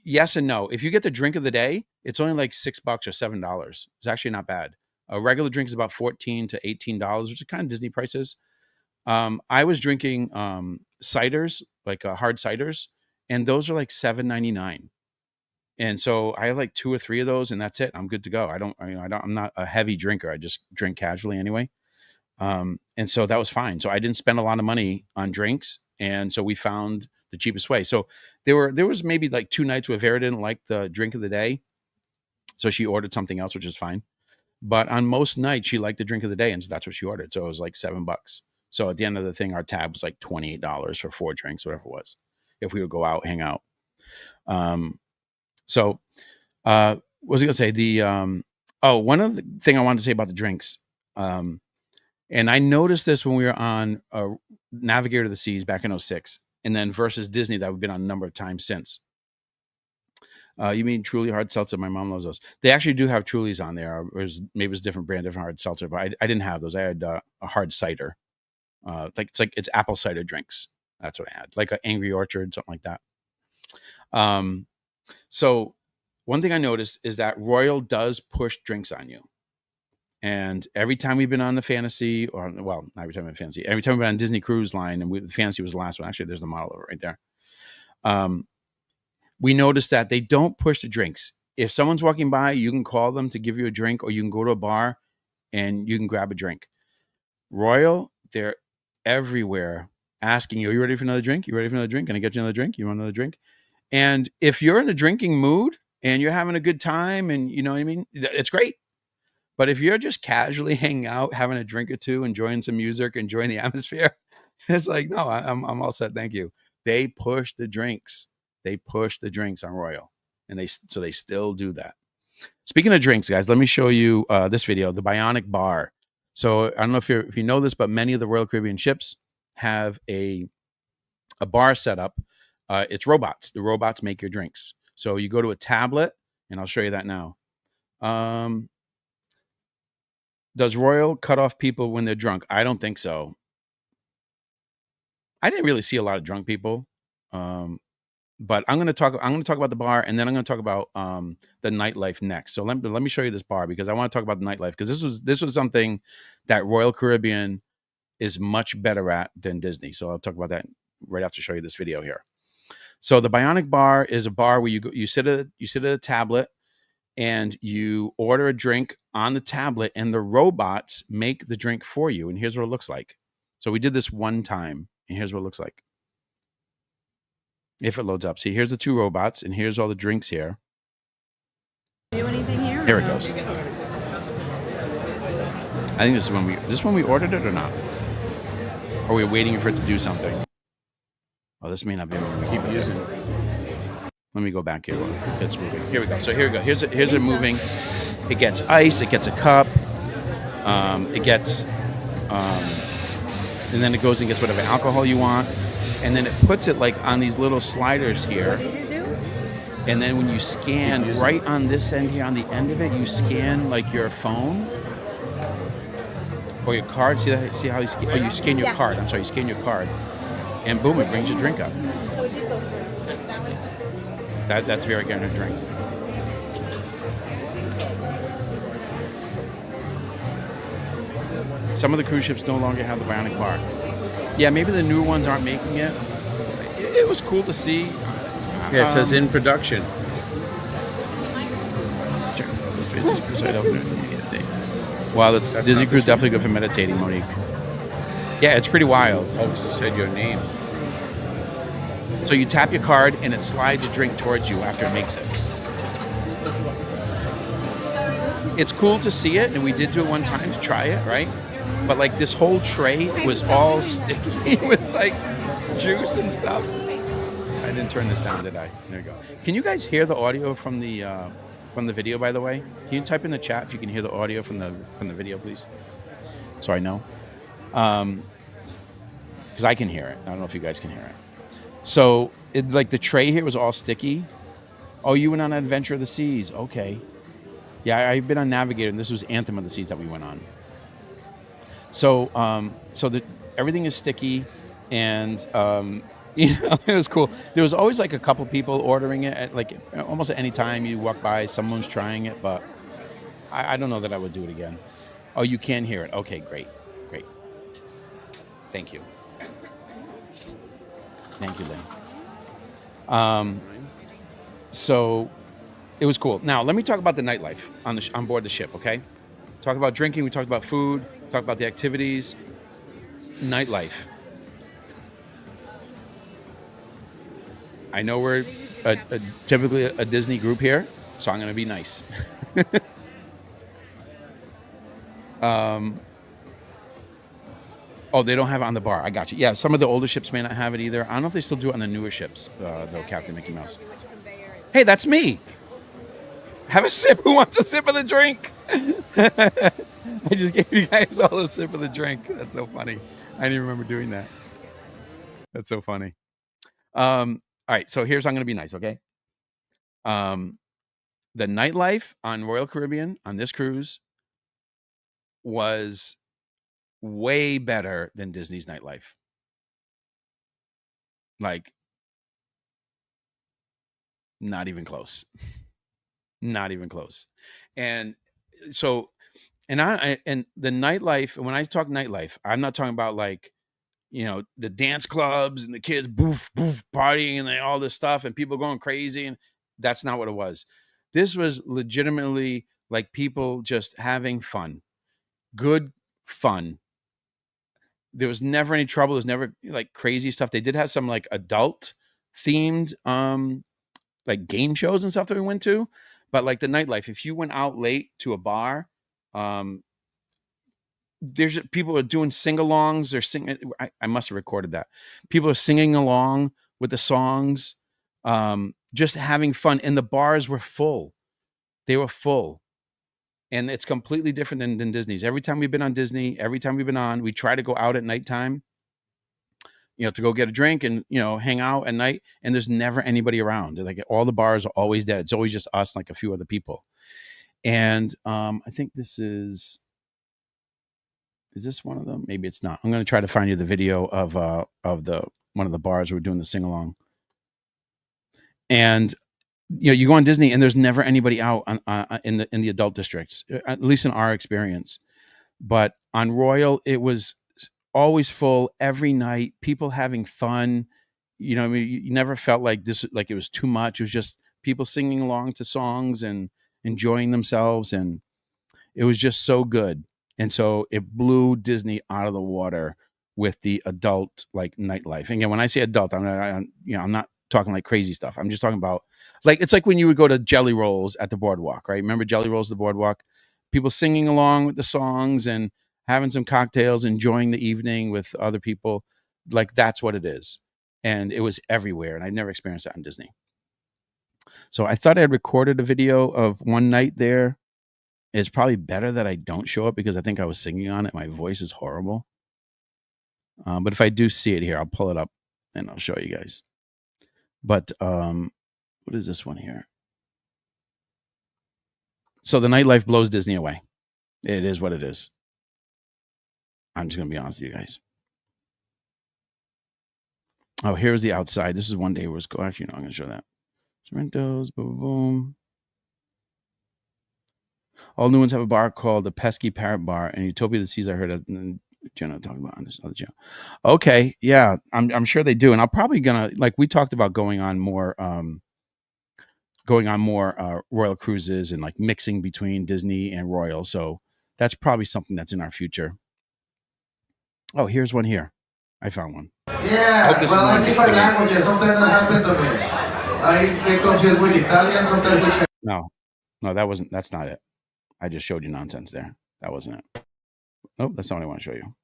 yes and no. If you get the drink of the day, it's only like $6 or $7. It's actually not bad. A regular drink is about $14 to $18, which is kind of Disney prices. I was drinking ciders, like hard ciders, and those are like $7.99. And so I have like 2 or 3 of those, and that's it. I'm good to go. I'm not a heavy drinker. I just drink casually anyway. And so that was fine. So I didn't spend a lot of money on drinks. And so we found the cheapest way. So there was maybe like 2 nights where Vera didn't like the drink of the day. So she ordered something else, which is fine. But on most nights, she liked the drink of the day. And so that's what she ordered. So it was like $7. So at the end of the thing, our tab was like $28 for 4 drinks, whatever it was, if we would go out, hang out. So what was I gonna say? One of the thing I wanted to say about the drinks. And I noticed this when we were on Navigator of the Seas back in 06, and then versus Disney that we've been on a number of times since. You mean Truly hard seltzer? My mom loves those. They actually do have Trulies on there. Maybe it was a different brand, different hard seltzer, but I didn't have those. I had a hard cider. It's apple cider drinks. That's what I had, like an Angry Orchard, something like that. So one thing I noticed is that Royal does push drinks on you. And every time we've been on the Fantasy, or well, not every time we've been Fantasy, every time we've been on Disney Cruise Line, and Fantasy was the last one. Actually, there's the model of it right there. We noticed that they don't push the drinks. If someone's walking by, you can call them to give you a drink, or you can go to a bar and you can grab a drink. Royal, they're everywhere asking you, are you ready for another drink? You ready for another drink? Can I get you another drink? You want another drink? And if you're in the drinking mood and you're having a good time and you know what I mean, it's great. But if you're just casually hanging out, having a drink or two, enjoying some music, enjoying the atmosphere, it's like, no, I'm all set. Thank you. They push the drinks. They push the drinks on Royal, and they still do that. Speaking of drinks, guys, let me show you this video, the Bionic Bar. So I don't know if you know this, but many of the Royal Caribbean ships have a bar set up. It's robots. The robots make your drinks. So you go to a tablet, and I'll show you that now. Does Royal cut off people when they're drunk? I don't think so. I didn't really see a lot of drunk people. But I'm going to talk about the bar, and then I'm going to talk about the nightlife next. So let me show you this bar, because I want to talk about the nightlife, because this was something that Royal Caribbean is much better at than Disney. So I'll talk about that right after I show you this video here. So the Bionic Bar is a bar where you sit at a tablet and you order a drink on the tablet, and the robots make the drink for you. And here's what it looks like. So we did this one time, and here's what it looks like. If it loads up. See, here's the two robots, and here's all the drinks here. Do anything here? Here it goes. I think this is when we ordered it or not? Or are we waiting for it to do something? Oh, this may not be when we keep using it. Let me go back here. It's moving. Here we go. So here we go. Here's it moving. It gets ice. It gets a cup. It gets, and then it goes and gets whatever alcohol you want. And then it puts it like on these little sliders here. What did you do? And then when you scan right on this end here, on the end of it, you scan like your phone or your card. See how you scan? Oh, you scan your card. I'm sorry, you scan your card, and boom, it brings your drink up. So it did go through. That's very good, a drink. Some of the cruise ships no longer have the Bionic Bar. Yeah, maybe the newer ones aren't making it. It was cool to see. Yeah, it says in production. Wow, that's Disney Cruise definitely good for meditating, Monique. Yeah, it's pretty wild. Oh, she said your name. So you tap your card, and it slides a drink towards you after it makes it. It's cool to see it, and we did do it one time to try it, right? But like this whole tray was all sticky with like juice and stuff. I didn't turn this down, did I? There you go. Can you guys hear the audio from the video, by the way? Can you type in the chat if you can hear the audio from the video, please? So I know. Because I can hear it. I don't know if you guys can hear it. So like the tray here was all sticky. Oh, you went on Adventure of the Seas. Okay. Yeah, I've been on Navigator, and this was Anthem of the Seas that we went on. So everything is sticky, and it was cool. There was always like a couple people ordering it at like almost at any time you walk by, someone's trying it, but I don't know that I would do it again. Oh, you can hear it. Okay, great. Thank you. Thank you, Lynn. So it was cool. Now let me talk about the nightlife on board the ship. Okay, talk about drinking. We talked about food. Talk about the activities. Nightlife. I know we're typically a Disney group here, so I'm going to be nice. Oh, they don't have it on the bar. I got you. Yeah, some of the older ships may not have it either. I don't know if they still do it on the newer ships, though, Captain Mickey Mouse. Hey, that's me. Have a sip. Who wants a sip of the drink? I just gave you guys all a sip of the drink. That's so funny. I didn't even remember doing that. That's so funny. All right, so here's I'm going to be nice, okay? The nightlife on Royal Caribbean on this cruise was way better than Disney's nightlife. Like, not even close. Not even close. And so, and the nightlife, when I talk nightlife, I'm not talking about like, the dance clubs and the kids boof partying and all this stuff and people going crazy, and that's not what it was. This was legitimately like people just having fun, good fun. There was never any trouble. There's never like crazy stuff. They did have some like adult themed like game shows and stuff that we went to, but like the nightlife, if you went out late to a bar, there's people are doing sing-alongs. They're singing. I must have recorded that. People are singing along with the songs, just having fun. And the bars were full. They were full. And it's completely different than Disney's. Every time we've been on Disney, every time we've been on, we try to go out at nighttime, to go get a drink and, hang out at night. And there's never anybody around. Like all the bars are always dead. It's always just us, like a few other people. And I think this is this one of them? Maybe it's not. I'm going to try to find you the video of the one of the bars where we're doing the sing along. And you go on Disney and there's never anybody out in the adult districts, at least in our experience. But on Royal, it was always full every night. People having fun. I mean, you never felt like this, like it was too much. It was just people singing along to songs and enjoying themselves, and it was just so good. And so it blew Disney out of the water with the adult like nightlife. And again, when I say adult, I'm not talking like crazy stuff. I'm just talking about like, it's like when you would go to Jelly Rolls at the boardwalk, right? Remember Jelly Rolls at the boardwalk? People singing along with the songs and having some cocktails, enjoying the evening with other people. Like that's what it is. And it was everywhere. And I'd never experienced that in Disney. So I thought I had recorded a video of one night there. It's probably better that I don't show it because I think I was singing on it. My voice is horrible. But if I do see it here, I'll pull it up and I'll show you guys. But what is this one here? So the nightlife blows Disney away. It is what it is. I'm just going to be honest with you guys. Oh, here's the outside. This is one day where it's go. Actually, no, I'm going to show that. Sorrento's, boom, boom. All new ones have a bar called the Pesky Parrot Bar, and Utopia of the Seas. I heard Jenna talking about on this other channel. Okay, yeah, I'm sure they do, and I'm probably gonna like we talked about going on more Royal cruises and like mixing between Disney and Royal. So that's probably something that's in our future. Oh, here's one here. I found one. Yeah, well, I speak five languages. Sometimes that happens to me. I get confused with Italian, sometimes with No, that's not it. I just showed you nonsense there. That wasn't it. Oh, that's not what I want to show you.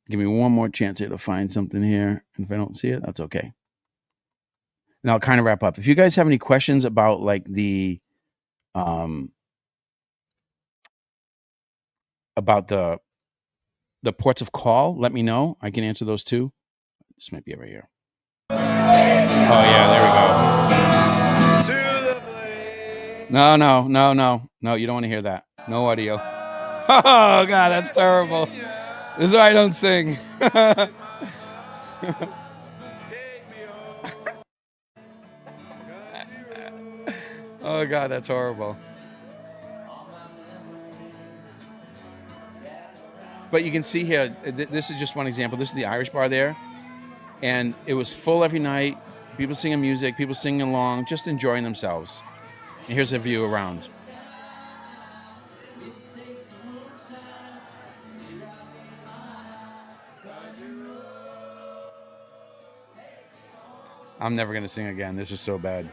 Give me one more chance here to find something here. And if I don't see it, that's okay. And I'll kind of wrap up. If you guys have any questions about like the about the ports of call, let me know. I can answer those too. This might be over here. Oh yeah, there we go. No, you don't want to hear that. No audio. Oh God, that's terrible. This is why I don't sing. Oh God, that's horrible. But you can see here, this is just one example. This is the Irish bar there. And it was full every night. People singing music, people singing along, just enjoying themselves. And here's a view around. I'm never going to sing again. This is so bad.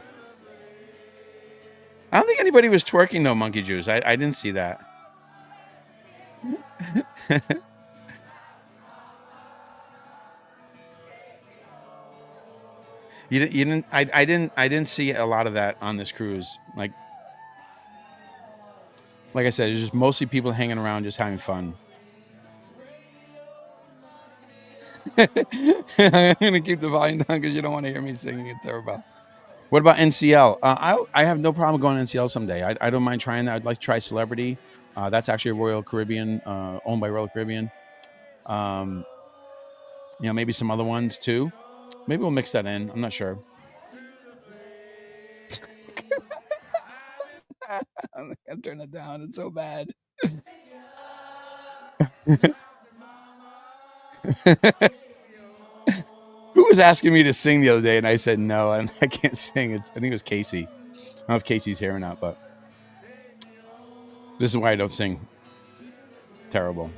I don't think anybody was twerking though, Monkey Juice. I didn't see that. You didn't. I didn't see a lot of that on this cruise. Like like I said, it's just mostly people hanging around, just having fun. I'm gonna keep the volume down because you don't want to hear me singing. It's terrible. What about NCL? I have no problem going NCL someday. I don't mind trying that. I'd like to try Celebrity. That's actually a Royal Caribbean, owned by Royal Caribbean. Maybe some other ones too. Maybe we'll mix that in. I'm not sure. I'm gonna turn it down. It's so bad. Who was asking me to sing the other day, and I said no, and I can't sing. I think it was Casey. I don't know if Casey's here or not, but this is why I don't sing. Terrible.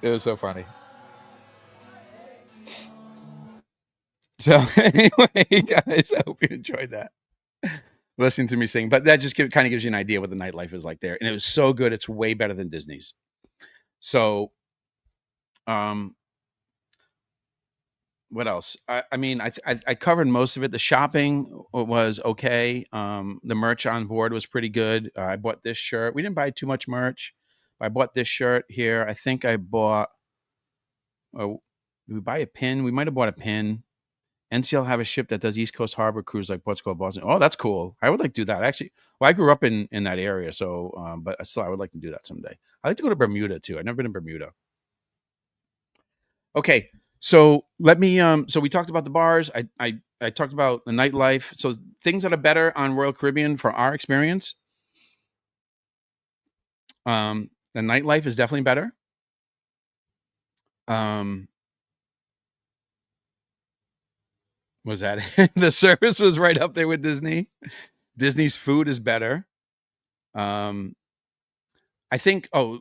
It was so funny. So anyway, guys, I hope you enjoyed that. Listening to me sing, but that just kind of gives you an idea what the nightlife is like there, and it was so good. It's way better than Disney's. So, what else? I mean, I covered most of it. The shopping was okay. The merch on board was pretty good. I bought this shirt. We didn't buy too much merch. I bought this shirt here. I think I bought. Did we buy a pin? We might have bought a pin. NCL have a ship that does East Coast Harbor cruise like Portugal, Boston. Oh, that's cool. I would like to do that. Actually, well, I grew up in that area, so but still, I would like to do that someday. I'd like to go to Bermuda too. I've never been to Bermuda. Okay, so let me. So we talked about the bars. I talked about the nightlife. So things that are better on Royal Caribbean for our experience. The nightlife is definitely better. Was that it? The service was right up there with Disney. Disney's food is better. I think. Oh,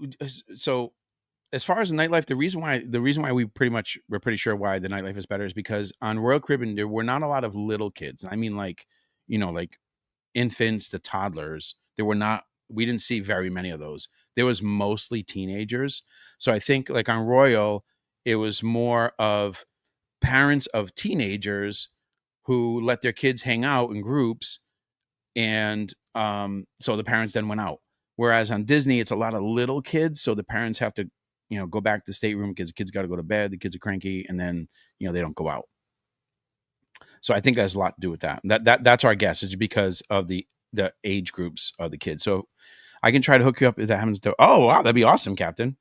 so as far as the nightlife, the reason why we're pretty sure why the nightlife is better is because on Royal Caribbean there were not a lot of little kids. I mean, like infants to toddlers. We didn't see very many of those. There was mostly teenagers. So I think like on Royal, it was more of parents of teenagers who let their kids hang out in groups, and so the parents then went out. Whereas on Disney, it's a lot of little kids, so the parents have to, go back to the stateroom because the kids got to go to bed. The kids are cranky, and then they don't go out. So I think that has a lot to do with that. That's our guess. It's because of the age groups of the kids. So I can try to hook you up if that happens to. Oh wow, that'd be awesome, Captain.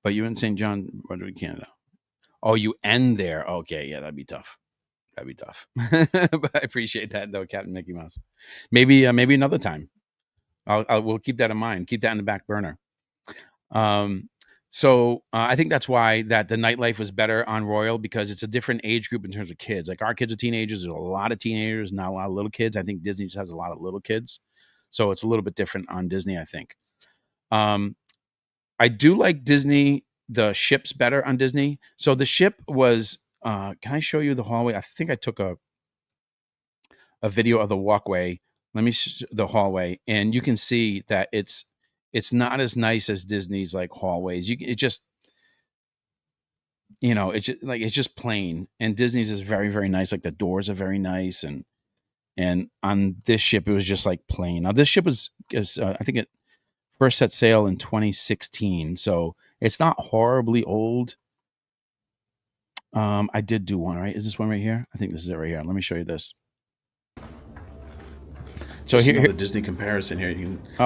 But you in St. John, Rodrigo, Canada. Oh, you end there. Okay, yeah, that'd be tough. That'd be tough. But I appreciate that though, Captain Mickey Mouse. Maybe another time. We'll keep that in mind. Keep that in the back burner. So I think that's why that the nightlife was better on Royal, because it's a different age group in terms of kids. Like our kids are teenagers. There's a lot of teenagers, not a lot of little kids. I think Disney just has a lot of little kids. So it's a little bit different on Disney, I think. I do like Disney, the ships better on Disney. So the ship was, can I show you the hallway? I think I took a video of the walkway. Let me the hallway, and you can see that it's not as nice as Disney's like hallways. It's just plain, and Disney's is very, very nice. Like the doors are very nice, and on this ship it was just like plain. Now this ship is I think it first set sail in 2016, so it's not horribly old. I did do one, right? Is this one right here? I think this is it right here. Let me show you this. So here the Disney comparison here.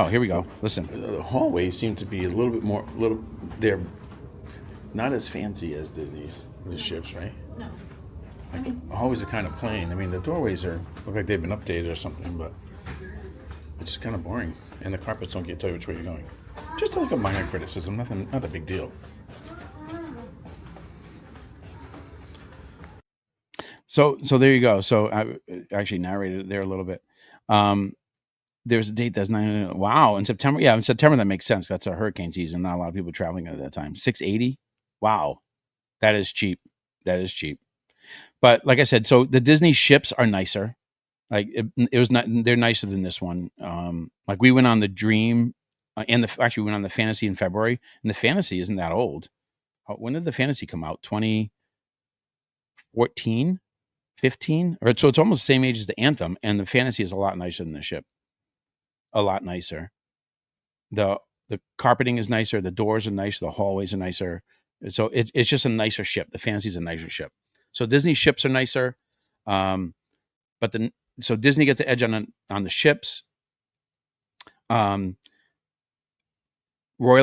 Here we go. Listen, the hallways seem to be a little bit more. They're not as fancy as Disney's ships, right? No. The hallways are kind of plain. I mean, the doorways look like they've been updated or something, but it's just kind of boring. And the carpets don't tell you which way you're going. Just like a minor criticism, not a big deal. So there you go. So I actually narrated it there a little bit. There's a date that's 9. Wow, in September. Yeah, in September that makes sense. That's a hurricane season. Not a lot of people traveling at that time. 680. Wow, that is cheap. That is cheap. But like I said, so the Disney ships are nicer. Like it was not. They're nicer than this one. Like we went on the Dream, and actually we went on the Fantasy in February, and the Fantasy isn't that old. When did the Fantasy come out? 2014, 14, 15, or so it's almost the same age as the Anthem, and the Fantasy is a lot nicer than the ship. A lot nicer. The carpeting is nicer, the doors are nicer, the hallways are nicer. So it's just a nicer ship. The Fantasy is a nicer ship. So Disney ships are nicer. But so Disney gets the edge on the ships. Royal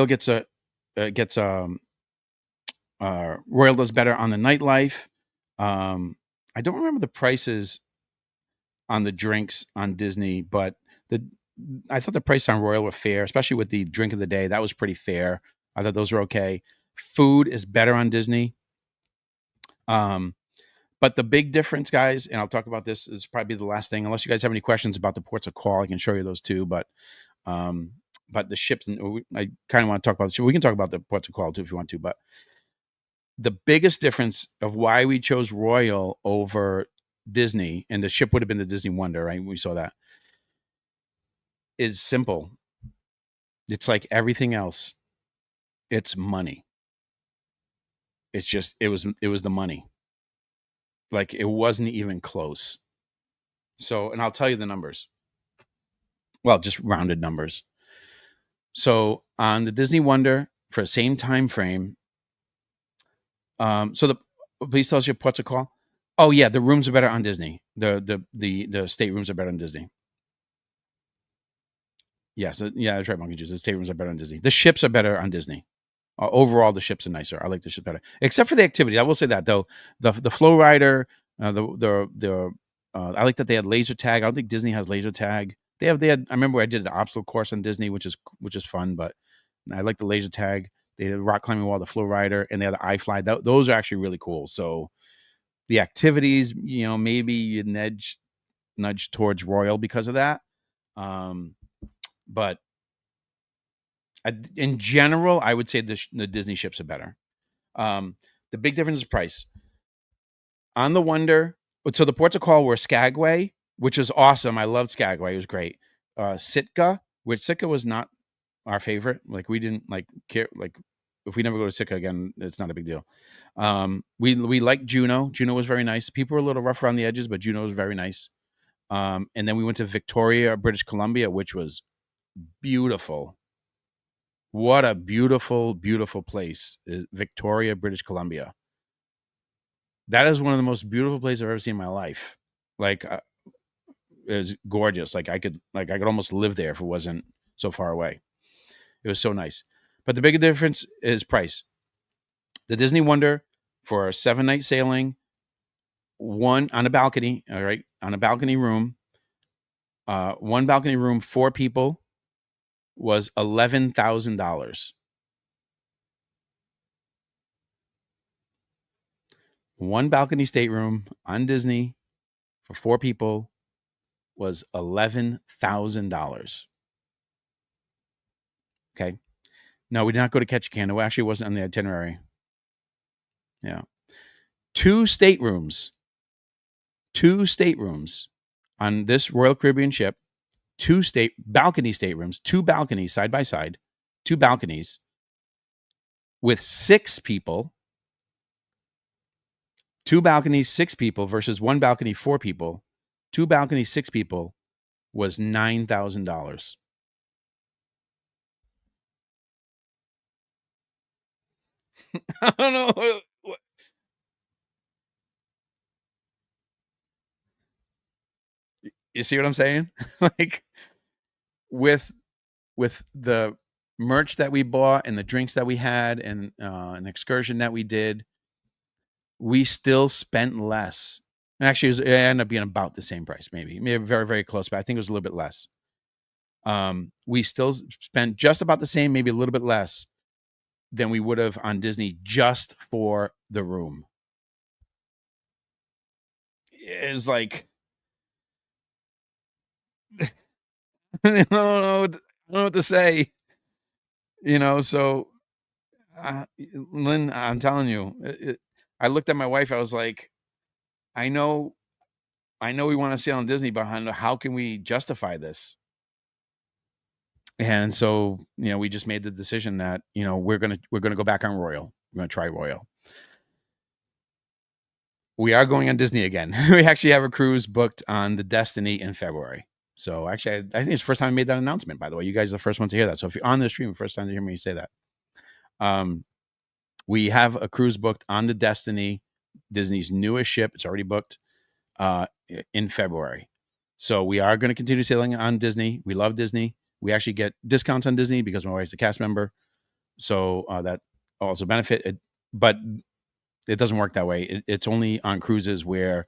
gets Royal does better on the nightlife. I don't remember the prices on the drinks on Disney, but I thought the price on Royal were fair, especially with the drink of the day. That was pretty fair. I thought those were okay. Food is better on Disney. But the big difference, guys, and I'll talk about this, is probably the last thing. Unless you guys have any questions about the ports of call, I can show you those too. But the ships, I kind of want to talk about the ship. We can talk about the ports of call too if you want to. But the biggest difference of why we chose Royal over Disney, and the ship would have been the Disney Wonder, right? We saw that, is simple. It's like everything else. It's money. It's just, it was the money. Like, it wasn't even close. So, and I'll tell you the numbers. Well, just rounded numbers. So on the Disney Wonder, for the same time frame, please tell us your ports of call. Oh yeah, the rooms are better on Disney. The state rooms are better on Disney. Yes, yeah, that's right, Monkey Juice. The state rooms are better on Disney. The ships are better on Disney. Overall, the ships are nicer. I like the ship better, except for the activities. I will say that though, the Flow Rider, I like that they had laser tag. I don't think Disney has laser tag. They had. I remember I did an obstacle course on Disney, which is fun. But I like the laser tag. They had a rock climbing wall, the Flow Rider, and they had the iFly. Those are actually really cool. So the activities, maybe you nudge towards Royal because of that. But in general, I would say the Disney ships are better. The big difference is price. On the Wonder, so the ports of call were Skagway, which was awesome. I loved Skagway. It was great. Sitka, which Sitka was not our favorite. Like, we didn't care. Like, if we never go to Sitka again, it's not a big deal. We liked Juneau. Juneau was very nice. People were a little rough around the edges, but Juneau was very nice. And then we went to Victoria, British Columbia, which was beautiful. What a beautiful, beautiful place is Victoria, British Columbia. That is one of the most beautiful places I've ever seen in my life. Like, it was gorgeous. Like, I could almost live there if it wasn't so far away. It was so nice. But the big difference is price. The Disney Wonder, for a 7-night sailing, one on a balcony, all right, on a balcony room, one balcony room, 4 people, was $11,000. One balcony stateroom on Disney for 4 people was $11,000. Okay. No, we did not go to Ketchikan. It actually wasn't on the itinerary. Yeah. 2 staterooms on this Royal Caribbean ship, 2 balcony staterooms, 2 balconies side by side, 2 balconies with 6 people. 2 balconies, 6 people versus 1 balcony, 4 people. 2 balconies, 6 people was $9,000. I don't know. You see what I'm saying? Like, with the merch that we bought and the drinks that we had and an excursion that we did, we still spent less. And actually, it ended up being about the same price, maybe very, very close, but I think it was a little bit less. We still spent just about the same, maybe a little bit less than we would have on Disney just for the room. It's like, I don't know what to say. So, Lynn, I'm telling you, I looked at my wife. I was like, I know we want to sail on Disney, but how can we justify this? And so, we just made the decision that, we're gonna go back on Royal. We're gonna try Royal. we are going on Disney again. We actually have a cruise booked on the Destiny in February. So actually, I think it's the first time I made that announcement, by the way. You guys are the first ones to hear that. So if you're on the stream, first time to hear me say that. We have a cruise booked on the Destiny, Disney's newest ship. It's already booked in February. So we are going to continue sailing on Disney. We love Disney. We actually get discounts on Disney because my wife's a cast member. So that also benefit it, but it doesn't work that way. It's only on cruises where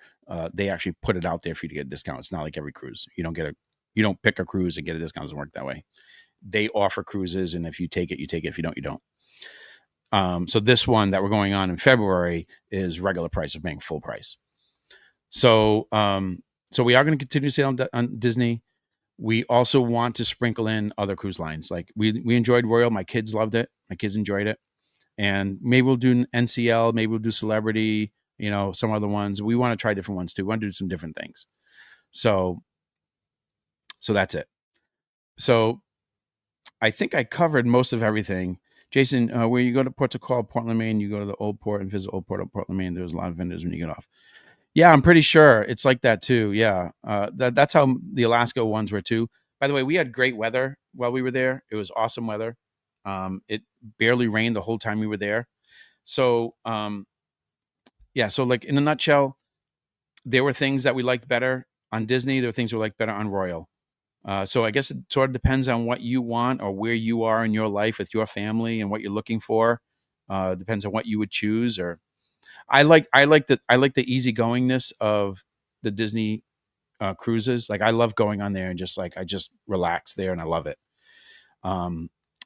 they actually put it out there for you to get a discount. It's not like every cruise. You don't pick a cruise and get a discount. It doesn't work that way. They offer cruises, and if you take it, you take it. If you don't, you don't. So this one that we're going on in February is regular price of being full price. So we are going to continue sailing on Disney. We also want to sprinkle in other cruise lines. Like we enjoyed Royal. My kids loved it. My kids enjoyed it. And maybe we'll do NCL. Maybe we'll do Celebrity, some other ones. We want to try different ones too. We want to do some different things. So that's it. So I think I covered most of everything. Jason, where you go to Port Call, Portland, Maine, you go to the Old Port and visit Old Port of Portland, Maine. There's a lot of vendors when you get off. Yeah, I'm pretty sure it's like that too. Yeah, that's how the Alaska ones were too. By the way, we had great weather while we were there. It was awesome weather. It barely rained the whole time we were there. So, so like in a nutshell, there were things that we liked better on Disney. There were things we liked better on Royal. So I guess it sort of depends on what you want or where you are in your life with your family and what you're looking for. Depends on what you would choose. Or I like the easygoingness of the Disney cruises. Like I love going on there and I just relax there and I love it.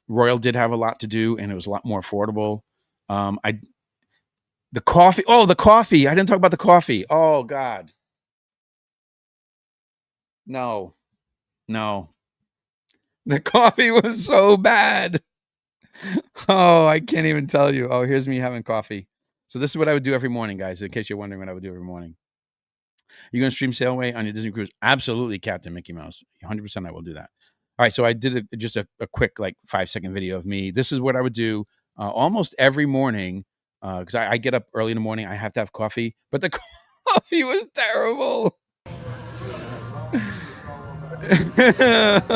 Royal did have a lot to do and it was a lot more affordable. The coffee. Oh, the coffee. I didn't talk about the coffee. Oh God. No. The coffee was so bad. Oh, I can't even tell you. Oh, here's me having coffee. So this is what I would do every morning, guys, in case you're wondering what I would do every morning. You're going to stream Sailway on your Disney cruise? Absolutely, Captain Mickey Mouse. 100% I will do that. All right, so I did just a quick 5-second video of me. This is what I would do almost every morning because I get up early in the morning. I have to have coffee, but the coffee was terrible.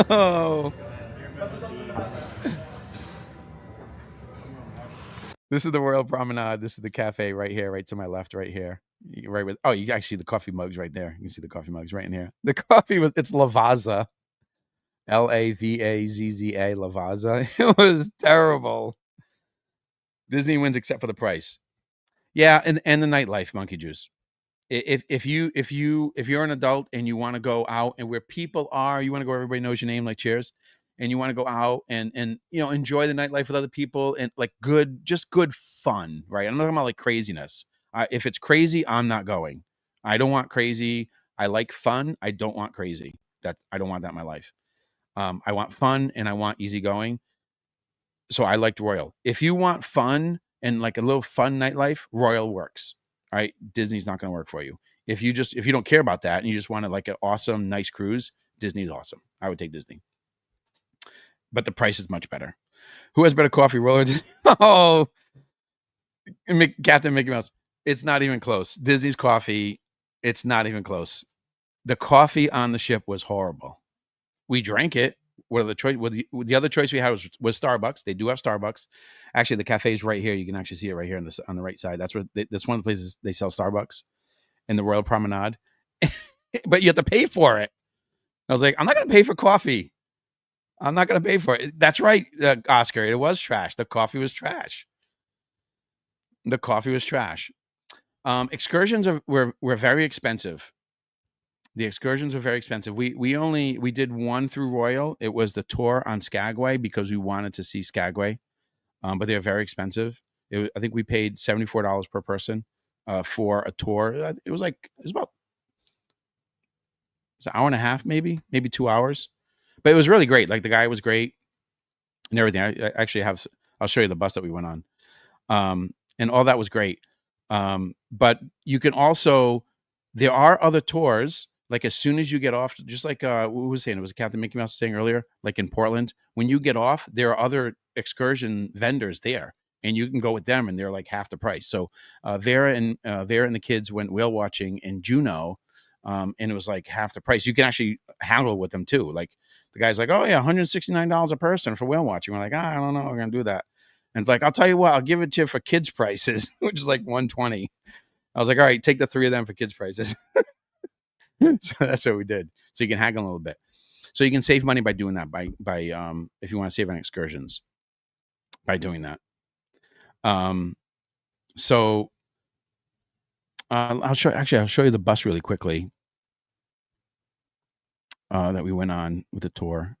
Oh. This is the Royal Promenade. This is the cafe right here, right to my left, right here. Right with you can see the coffee mugs right there. You can see the coffee mugs right in here. The coffee it's Lavazza. Lavazza. Lavazza. It was terrible. Disney wins except for the price. Yeah, and the nightlife, Monkey Juice. If you're an adult and you want to go out and where people are, you want to go where everybody knows your name, like Cheers, and you want to go out and enjoy the nightlife with other people and good fun, right? I'm not talking about craziness. If it's crazy, I'm not going. I don't want crazy. I like fun. I don't want crazy. I don't want that in my life. I want fun and I want easygoing. So I liked Royal. If you want fun and a little fun nightlife, Royal works. All right, Disney's not going to work for you. If you don't care about that and you just want an awesome, nice cruise, Disney's awesome. I would take Disney, but the price is much better. Who has better coffee, Royal or Disney? Oh, Captain Mickey Mouse. It's not even close. Disney's coffee, it's not even close. The coffee on the ship was horrible. We drank it. What are the choice? The other choice we had was Starbucks. They do have Starbucks. Actually, the cafe is right here. You can actually see it right here on the right side. That's one of the places they sell Starbucks in the Royal Promenade. But you have to pay for it. I was like, I'm not going to pay for coffee. I'm not going to pay for it. That's right, Oscar. It was trash. The coffee was trash. Excursions were very expensive. The excursions were very expensive. We did one through Royal. It was the tour on Skagway because we wanted to see Skagway, but they were very expensive. I think we paid $74 per person for a tour. It was about an hour and a half, maybe 2 hours, but it was really great. The guy was great and everything. I actually I'll show you the bus that we went on, and all that was great. But you can also, there are other tours. As soon as you get off, just who was saying, it was Captain Mickey Mouse saying earlier, in Portland, when you get off, there are other excursion vendors there. and you can go with them, and they're like half the price. So Vera and the kids went whale watching in Juneau, and it was like half the price. You can actually handle with them too. Like the guy's like, oh yeah, $169 a person for whale watching. We're like, I don't know, we're gonna do that. And it's like, I'll tell you what, I'll give it to you for kids prices, which is like $120. I was like, all right, take the 3 of them for kids prices. So that's what we did. So you can haggle a little bit. So you can save money by doing that. By if you want to save on excursions, by doing that. So I'll show you the bus really quickly that we went on with the tour,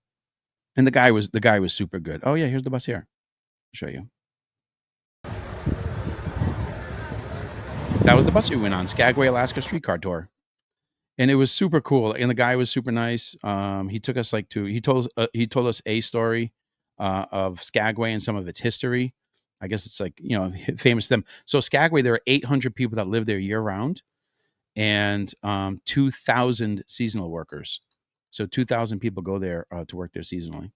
and the guy was super good. Oh yeah, here's the bus here. I'll show you. That was the bus we went on, Skagway, Alaska streetcar tour, and it was super cool. And the guy was super nice. He took us he told us a story of Skagway and some of its history. I guess it's like, famous to them. So Skagway, there are 800 people that live there year round, and 2,000 seasonal workers. So 2,000 people go there to work there seasonally.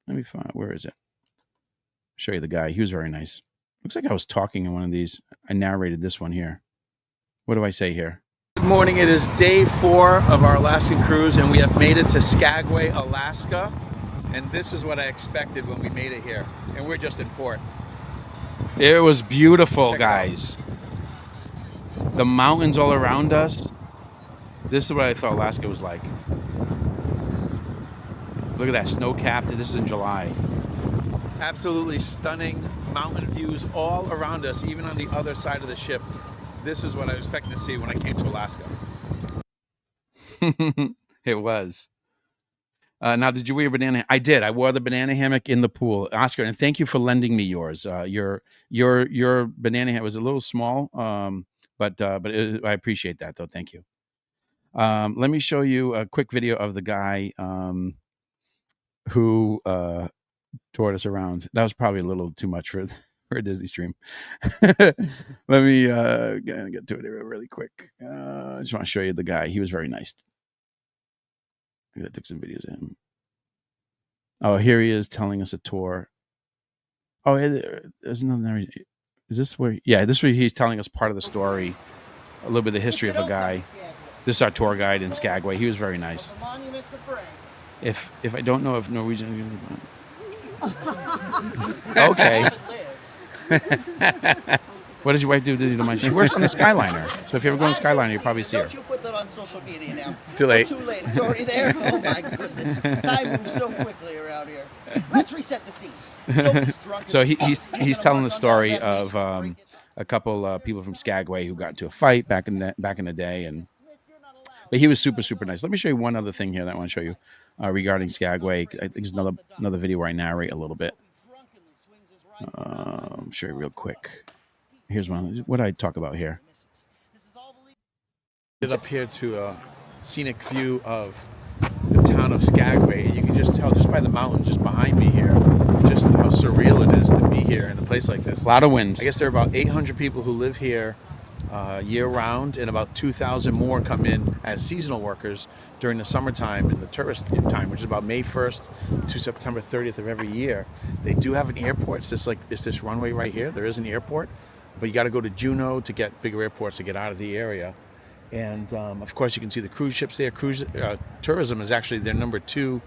Let me find, where is it? Show you the guy. He was very nice. Looks like I was talking in one of these. I narrated this one here. What do I say here? Good morning. It is day 4 of our Alaskan cruise, and we have made it to Skagway, Alaska. And this is what I expected when we made it here. And we're just in port. It was beautiful, guys. The mountains all around us. This is what I thought Alaska was like. Look at that, snow-capped. This is in July. Absolutely stunning mountain views all around us, even on the other side of the ship. This is what I was expecting to see when I came to Alaska. It was. Now, did you wear a banana? I did. I wore the banana hammock in the pool, Oscar. And thank you for lending me yours. Your banana hammock was a little small, but I appreciate that, though. Thank you. Let me show you a quick video of the guy who toured us around. That was probably a little too much for a Disney stream. Let me get to it really quick. I just want to show you the guy. He was very nice. I took some videos of him. Oh, here he is telling us a tour. Oh, there's another. Is this where? Yeah, this is where he's telling us part of the story, a little bit of the history of a guy. This is our tour guide in Skagway. He was very nice. If I don't know if Norwegian. Okay. What does your wife do? She works on the Skyliner. So if you ever go on the Skyliner, you'll probably see her. Don't you put that on social media now. Too late. Too late. It's already there. Oh my goodness. Time moves so quickly around here. Let's reset the scene. So he's telling the story of a couple people from Skagway who got into a fight back in the day, but he was super, super nice. Let me show you one other thing here that I want to show you regarding Skagway. I think there's another video where I narrate a little bit. I'll show you real quick. Here's one. What did I talk about here? It's up here to a scenic view of the town of Skagway. You can just tell just by the mountains just behind me here, just how surreal it is to be here in a place like this. A lot of wind. I guess there are about 800 people who live here year-round, and about 2,000 more come in as seasonal workers during the summertime and the tourist time, which is about May 1st to September 30th of every year. They do have an airport. It's this runway right here. There is an airport, but you got to go to Juneau to get bigger airports to get out of the area. And of course, you can see the cruise ships there. Tourism is actually their number 2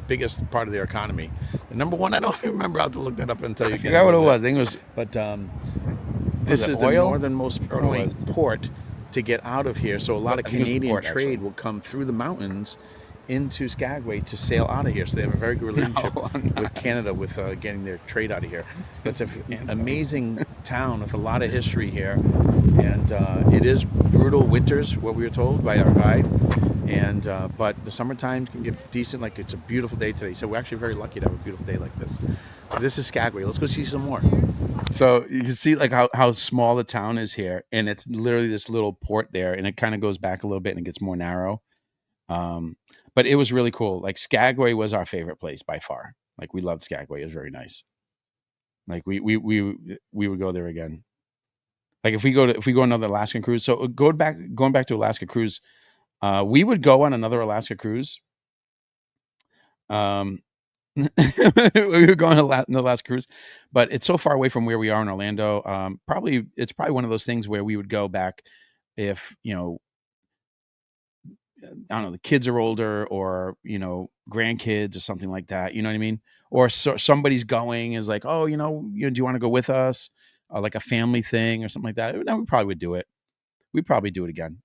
biggest part of their economy. The number 1, I don't even remember how to look that up until you get. I forgot what it was. I think it was. But this is the northernmost port to get out of here. So a lot of Canadian trade will come through the mountains into Skagway to sail out of here. So they have a very good relationship with Canada with getting their trade out of here. It's an amazing town with a lot of history here. And it is brutal winters, what we were told by our guide. And but the summertime can get decent. Like, it's a beautiful day today. So we're actually very lucky to have a beautiful day like this. This is Skagway. Let's go see some more. So you can see like how small the town is here. And it's literally this little port there. And it kind of goes back a little bit and it gets more narrow. But it was really cool. Like, Skagway was our favorite place by far. Like, we loved Skagway. It was very nice. Like, we would go there again. Like, if we go on another Alaskan cruise. So going back to Alaska cruise, we would go on another Alaska cruise We were going to the last cruise, but it's so far away from where we are in Orlando. It's probably one of those things where we would go back if, I don't know, the kids are older, or, grandkids or something like that. You know what I mean? Or somebody's going is like, oh, do you want to go with us? Like a family thing or something like that. Then we probably would do it. We'd probably do it again.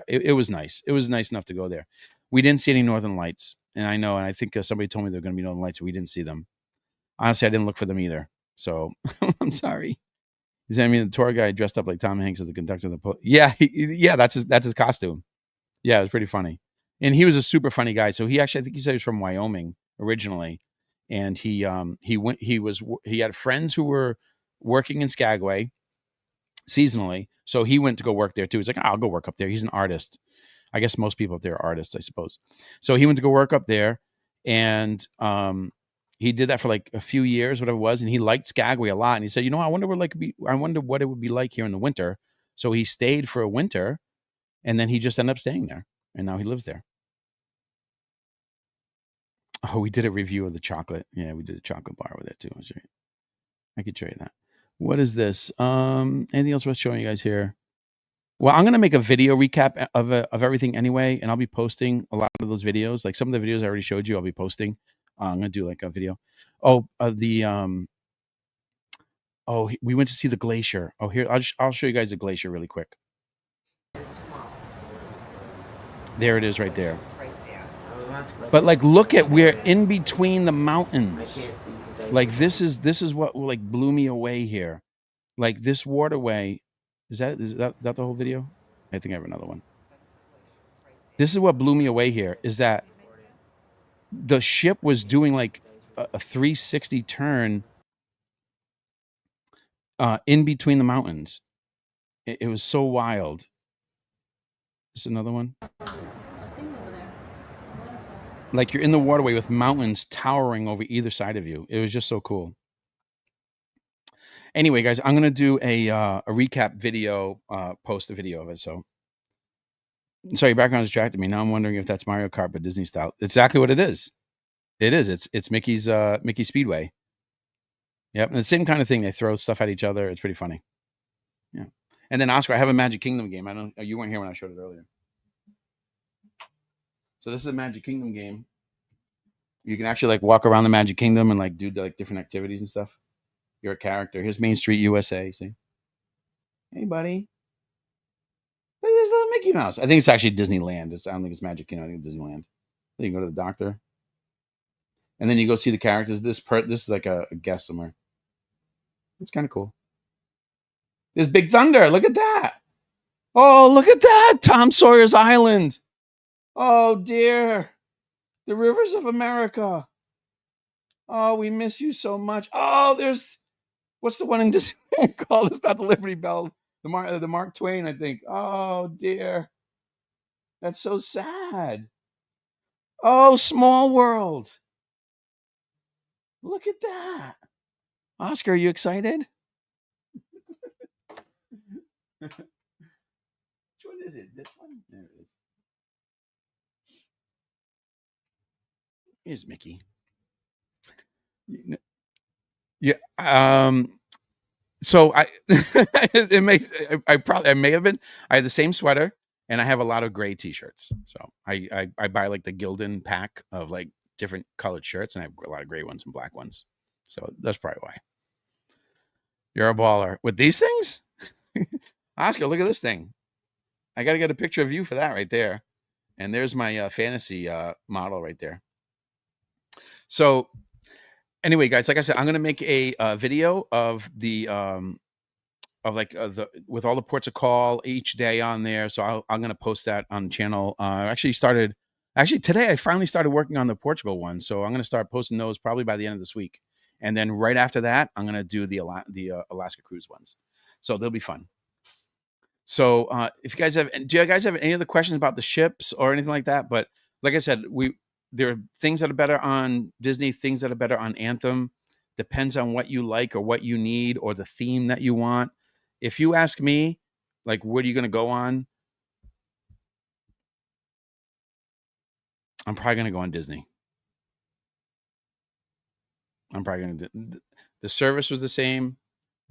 It was nice. It was nice enough to go there. We didn't see any Northern Lights. And I know, and I think somebody told me there were going to be Northern Lights, and we didn't see them. Honestly, I didn't look for them either. So I'm sorry. I mean, the tour guide dressed up like Tom Hanks as the conductor of the yeah, that's his costume. Yeah, it was pretty funny. And he was a super funny guy. So I think he said he was from Wyoming originally. And he had friends who were working in Skagway seasonally. So he went to go work there too. He's like, I'll go work up there. He's an artist. I guess most people up there are artists, I suppose. So he went to go work up there, and he did that for like a few years, whatever it was. And he liked Skagway a lot. And he said, I wonder what it would be like here in the winter. So he stayed for a winter, and then he just ended up staying there. And now he lives there. Oh, we did a review of the chocolate. Yeah, we did a chocolate bar with it too. I could show you that. What is this? Anything else worth showing you guys here? Well, I'm going to make a video recap of everything anyway, and I'll be posting a lot of those videos. Like some of the videos I already showed you, I'll be posting. I'm going to do like a video. We went to see the glacier. Oh, here, I'll show you guys the glacier really quick. There it is right there. But like, look at where in between the mountains. Like this is what like blew me away here. Like this waterway. Is that the whole video? I think I have another one. This is what blew me away here, is that the ship was doing like a 360 turn in between the mountains. It was so wild. Is another one? Like you're in the waterway with mountains towering over either side of you. It was just so cool. Anyway, guys, I'm gonna do a recap video, post a video of it. So, sorry, your background distracted me. Now I'm wondering if that's Mario Kart but Disney style. It's exactly what it is. It is. It's Mickey's Mickey Speedway. Yep, and the same kind of thing. They throw stuff at each other. It's pretty funny. Yeah. And then Oscar, I have a Magic Kingdom game. I don't. You weren't here when I showed it earlier. So this is a Magic Kingdom game. You can actually like walk around the Magic Kingdom and like do like different activities and stuff. You're a character. Here's Main Street, USA. See? Hey, buddy. Look at this little Mickey Mouse. I think it's actually Disneyland. I don't think it's Magic Kingdom. I think it's Disneyland. Then you can go to the doctor. And then you go see the characters. This is like a guest somewhere. It's kind of cool. There's Big Thunder. Look at that. Oh, look at that. Tom Sawyer's Island. Oh, dear. The Rivers of America. Oh, we miss you so much. Oh, what's the one in Disneyland called? It's not the Liberty Bell. The Mark Twain, I think. Oh, dear. That's so sad. Oh, Small World. Look at that. Oscar, are you excited? Which one is it? This one? There it is. Here's Mickey. Yeah. So I may have been. I had the same sweater, and I have a lot of gray T-shirts. So I buy like the Gildan pack of like different colored shirts, and I have a lot of gray ones and black ones. So that's probably why. You're a baller with these things. Oscar, look at this thing. I got to get a picture of you for that right there. And there's my fantasy model right there. So anyway, guys, like I said, I'm going to make a video of the with all the ports of call each day on there. So I'm going to post that on the channel. Today I finally started working on the Portugal one. So I'm going to start posting those probably by the end of this week. And then right after that, I'm going to do the Alaska cruise ones. So they'll be fun. So do you guys have any other questions about the ships or anything like that? But like I said, there are things that are better on Disney, things that are better on Anthem. Depends on what you like or what you need or the theme that you want. If you ask me, like, what are you going to go on? I'm probably going to go on Disney. I'm probably going to. The service was the same.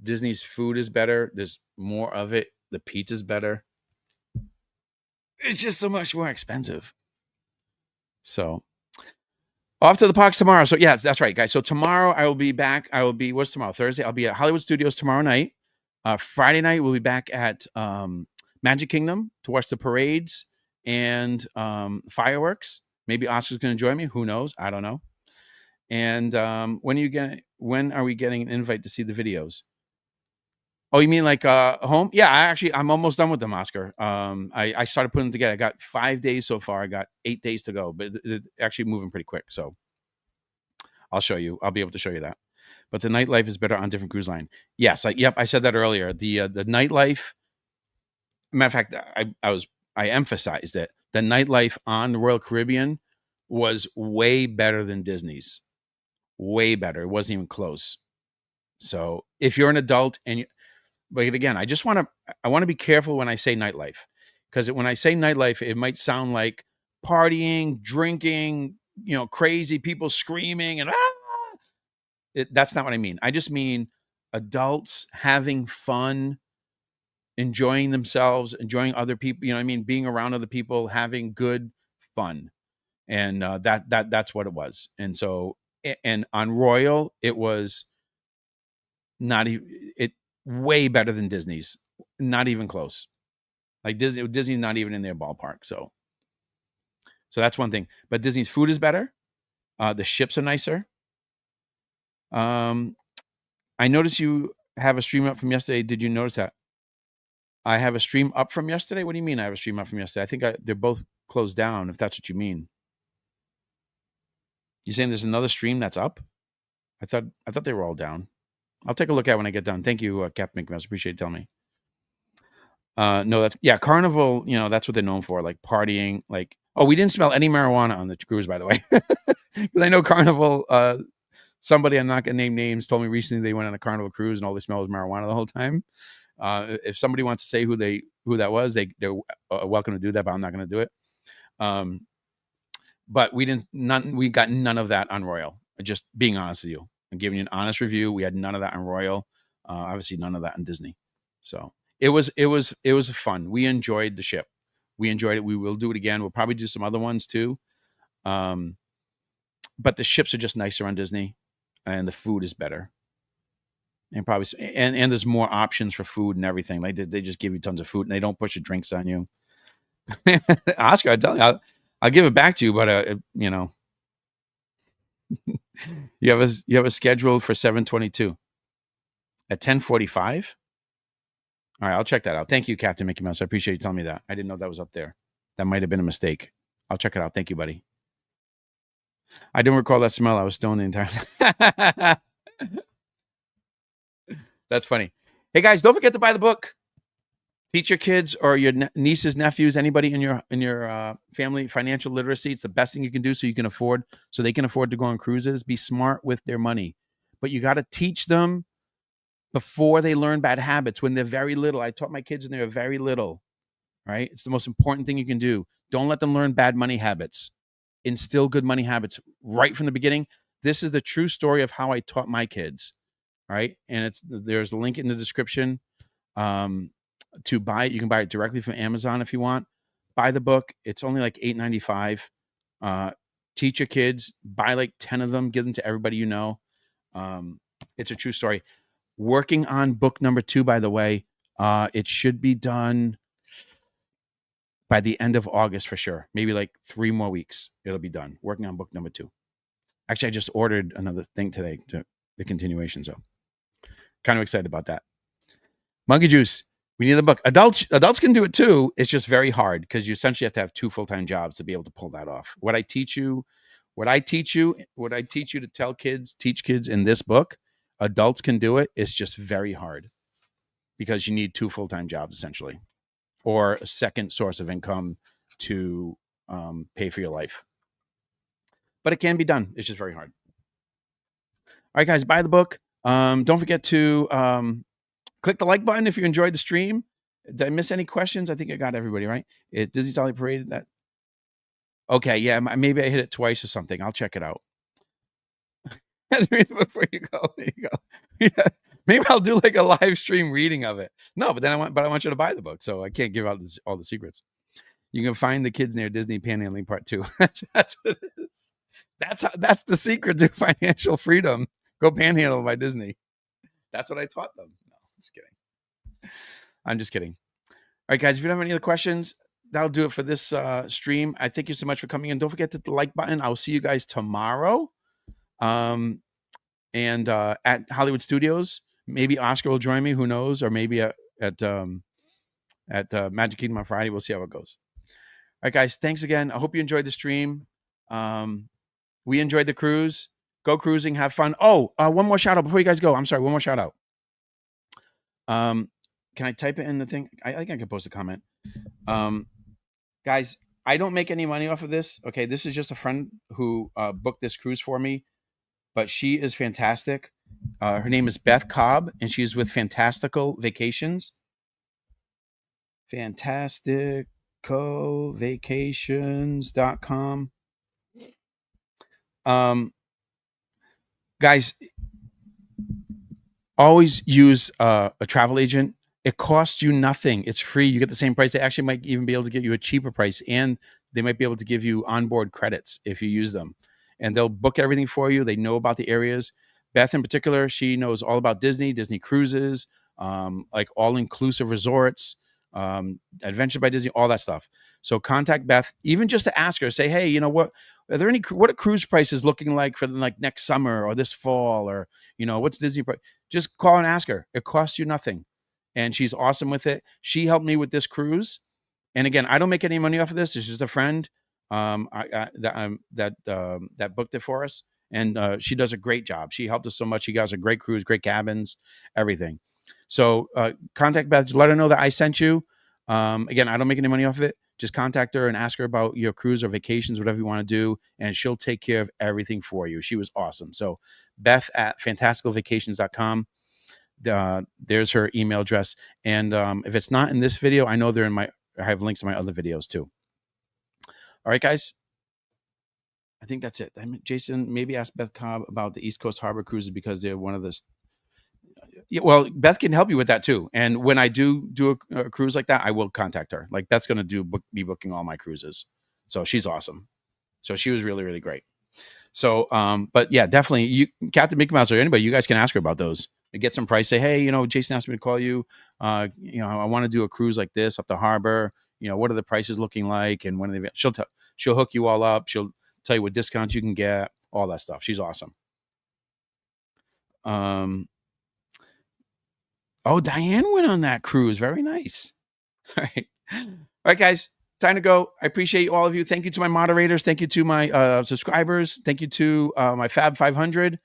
Disney's food is better. There's more of it. The pizza's better. It's just so much more expensive. So off to the parks tomorrow. So yeah, that's right, guys. So tomorrow I will be back. What's tomorrow? Thursday. I'll be at Hollywood Studios tomorrow night. Friday night we'll be back at Magic Kingdom to watch the parades and fireworks. Maybe Oscar's going to join me. Who knows? I don't know. And when are we getting an invite to see the videos? Oh, you mean like home? Yeah, I'm almost done with them, Oscar. I started putting them together. I got 5 days so far. I got 8 days to go, but it's actually moving pretty quick. So I'll show you. I'll be able to show you that. But the nightlife is better on different cruise line. Yes, I said that earlier. The nightlife. Matter of fact, I emphasized it. The nightlife on the Royal Caribbean was way better than Disney's. Way better. It wasn't even close. So if you're an adult but again, I want to be careful when I say nightlife, because when I say nightlife, it might sound like partying, drinking, crazy people screaming and that's not what I mean. I just mean adults having fun, enjoying themselves, enjoying other people. You know what I mean? Being around other people, having good fun, and that's what it was. And so, and on Royal, it was not even way better than Disney's. Not even close. Like Disney's not even in their ballpark. So that's one thing. But Disney's food is better. The ships are nicer. I noticed you have a stream up from yesterday. Did you notice that? I have a stream up from yesterday. What do you mean I have a stream up from yesterday? I think they're both closed down, if that's what you mean. You saying there's another stream that's up? I thought they were all down. I'll take a look at it when I get done. Thank you, Captain Mickey Mouse. Appreciate you telling me. No, Carnival, that's what they're known for, like partying. Like, oh, we didn't smell any marijuana on the cruise, by the way. Because I know Carnival, somebody, I'm not going to name names, told me recently they went on a Carnival cruise and all they smelled was marijuana the whole time. If somebody wants to say who that was, they're welcome to do that, but I'm not going to do it. But we got none of that on Royal. Just being honest with you. I'm giving you an honest review. We had none of that on Royal. Obviously none of that on Disney. So it was fun. We enjoyed the ship. We enjoyed it. We will do it again. We'll probably do some other ones too. But the ships are just nicer on Disney, and the food is better. And probably and there's more options for food and everything. Like they just give you tons of food and they don't push the drinks on you. Oscar, I tell you, I'll give it back to you, but you have a schedule for 7/22 at 10:45. All right, I'll check that out. Thank you, Captain Mickey Mouse. I appreciate you telling me that. I didn't know that was up there. That might have been a mistake. I'll check it out. Thank you, buddy. I don't recall that smell. I was stoned the entire. That's funny. Hey guys, don't forget to buy the book. Teach your kids or your nieces, nephews, anybody in your family financial literacy. It's the best thing you can do so they can afford to go on cruises. Be smart with their money, but you got to teach them before they learn bad habits when they're very little. I taught my kids when they were very little. Right? It's the most important thing you can do. Don't let them learn bad money habits. Instill good money habits right from the beginning. This is the true story of how I taught my kids. Right? And there's a link in the description. To buy it. You can buy it directly from Amazon if you want. Buy the book. It's only like $8.95. Teach your kids. Buy like 10 of them. Give them to everybody you know. It's a true story. Working on book number 2, by the way. It should be done by the end of August for sure. Maybe like 3 more weeks. It'll be done. Working on book number 2. Actually, I just ordered another thing today to the continuation. So kind of excited about that. Monkey Juice. We need the book. Adults can do it too. It's just very hard because you essentially have to have 2 full-time jobs to be able to pull that off. What I teach you to teach kids in this book, adults can do it. It's just very hard because you need 2 full-time jobs essentially, or a second source of income to pay for your life. But it can be done. It's just very hard. All right, guys, buy the book. Don't forget to click the like button if you enjoyed the stream. Did I miss any questions? I think I got everybody right. Disney's Hollywood Parade. That okay? Yeah, maybe I hit it twice or something. I'll check it out. Read the book before you go. There you go. Yeah. Maybe I'll do like a live stream reading of it. No, but then I want you to buy the book, so I can't give out all the secrets. You can find the kids near Disney Panhandling Part 2. That's what it is. That's the secret to financial freedom. Go panhandle by Disney. That's what I taught them. No, just kidding. I'm just kidding. All right, guys, if you don't have any other questions, that'll do it for this stream. I thank you so much for coming in. Don't forget to hit the like button. I'll see you guys tomorrow. And at Hollywood Studios, maybe Oscar will join me. Who knows? Or maybe at Magic Kingdom on Friday. We'll see how it goes. All right, guys. Thanks again. I hope you enjoyed the stream. We enjoyed the cruise. Go cruising. Have fun. Oh, one more shout out before you guys go. I'm sorry. One more shout out. Can I type it in the thing? I think I can post a comment. Guys, I don't make any money off of this. Okay, this is just a friend who booked this cruise for me, but she is fantastic. Her name is Beth Cobb, and she's with Fantastical Vacations. FantasticalVacations.com. Guys, always use a travel agent. It costs you nothing. It's free. You get the same price. They actually might even be able to give you a cheaper price, and they might be able to give you onboard credits if you use them. And they'll book everything for you. They know about the areas. Beth in particular, she knows all about Disney cruises, like all-inclusive resorts, Adventure by Disney, all that stuff. So contact Beth, even just to ask her, say, hey, you know what are cruise prices looking like for like next summer or this fall, or what's Disney price? Just call and ask her. It costs you nothing, and she's awesome with it. She helped me with this cruise, and again, I don't make any money off of this. It's just a friend that booked it for us, and she does a great job. She helped us so much. She got us a great cruise, great cabins, everything. So contact Beth. Just let her know that I sent you. Again, I don't make any money off of it. Just contact her and ask her about your cruise or vacations, whatever you want to do, and she'll take care of everything for you. She was awesome. So Beth at fantasticalvacations.com. There's her email address. And if it's not in this video, I know I have links to my other videos too. All right, guys. I think that's it. Jason, maybe ask Beth Cobb about the East Coast Harbor cruises because they're one of the. Yeah, well, Beth can help you with that too. And when I do a cruise like that, I will contact her. Like Beth's going to be booking all my cruises. So she's awesome. So she was really, really great. So, but yeah, definitely Captain Mickey Mouse or anybody, you guys can ask her about those. Get some price. Say, hey, Jason asked me to call you. I want to do a cruise like this up the harbor. What are the prices looking like? And when she'll hook you all up. She'll tell you what discounts you can get, all that stuff. She's awesome. Oh, Diane went on that cruise. Very nice. All right, guys. Time to go. I appreciate all of you. Thank you to my moderators. Thank you to my subscribers. Thank you to my Fab 500.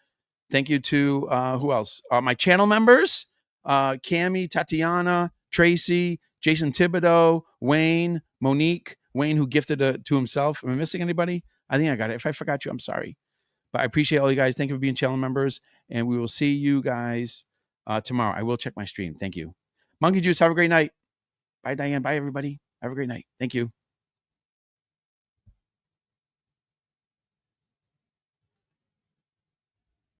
Thank you to who else? My channel members, Cammie, Tatiana, Tracy, Jason Thibodeau, Wayne, Monique. Wayne, who gifted to himself. Am I missing anybody? I think I got it. If I forgot you, I'm sorry. But I appreciate all you guys. Thank you for being channel members. And we will see you guys tomorrow. I will check my stream. Thank you. Monkey Juice, have a great night. Bye, Diane. Bye, everybody. Have a great night. Thank you.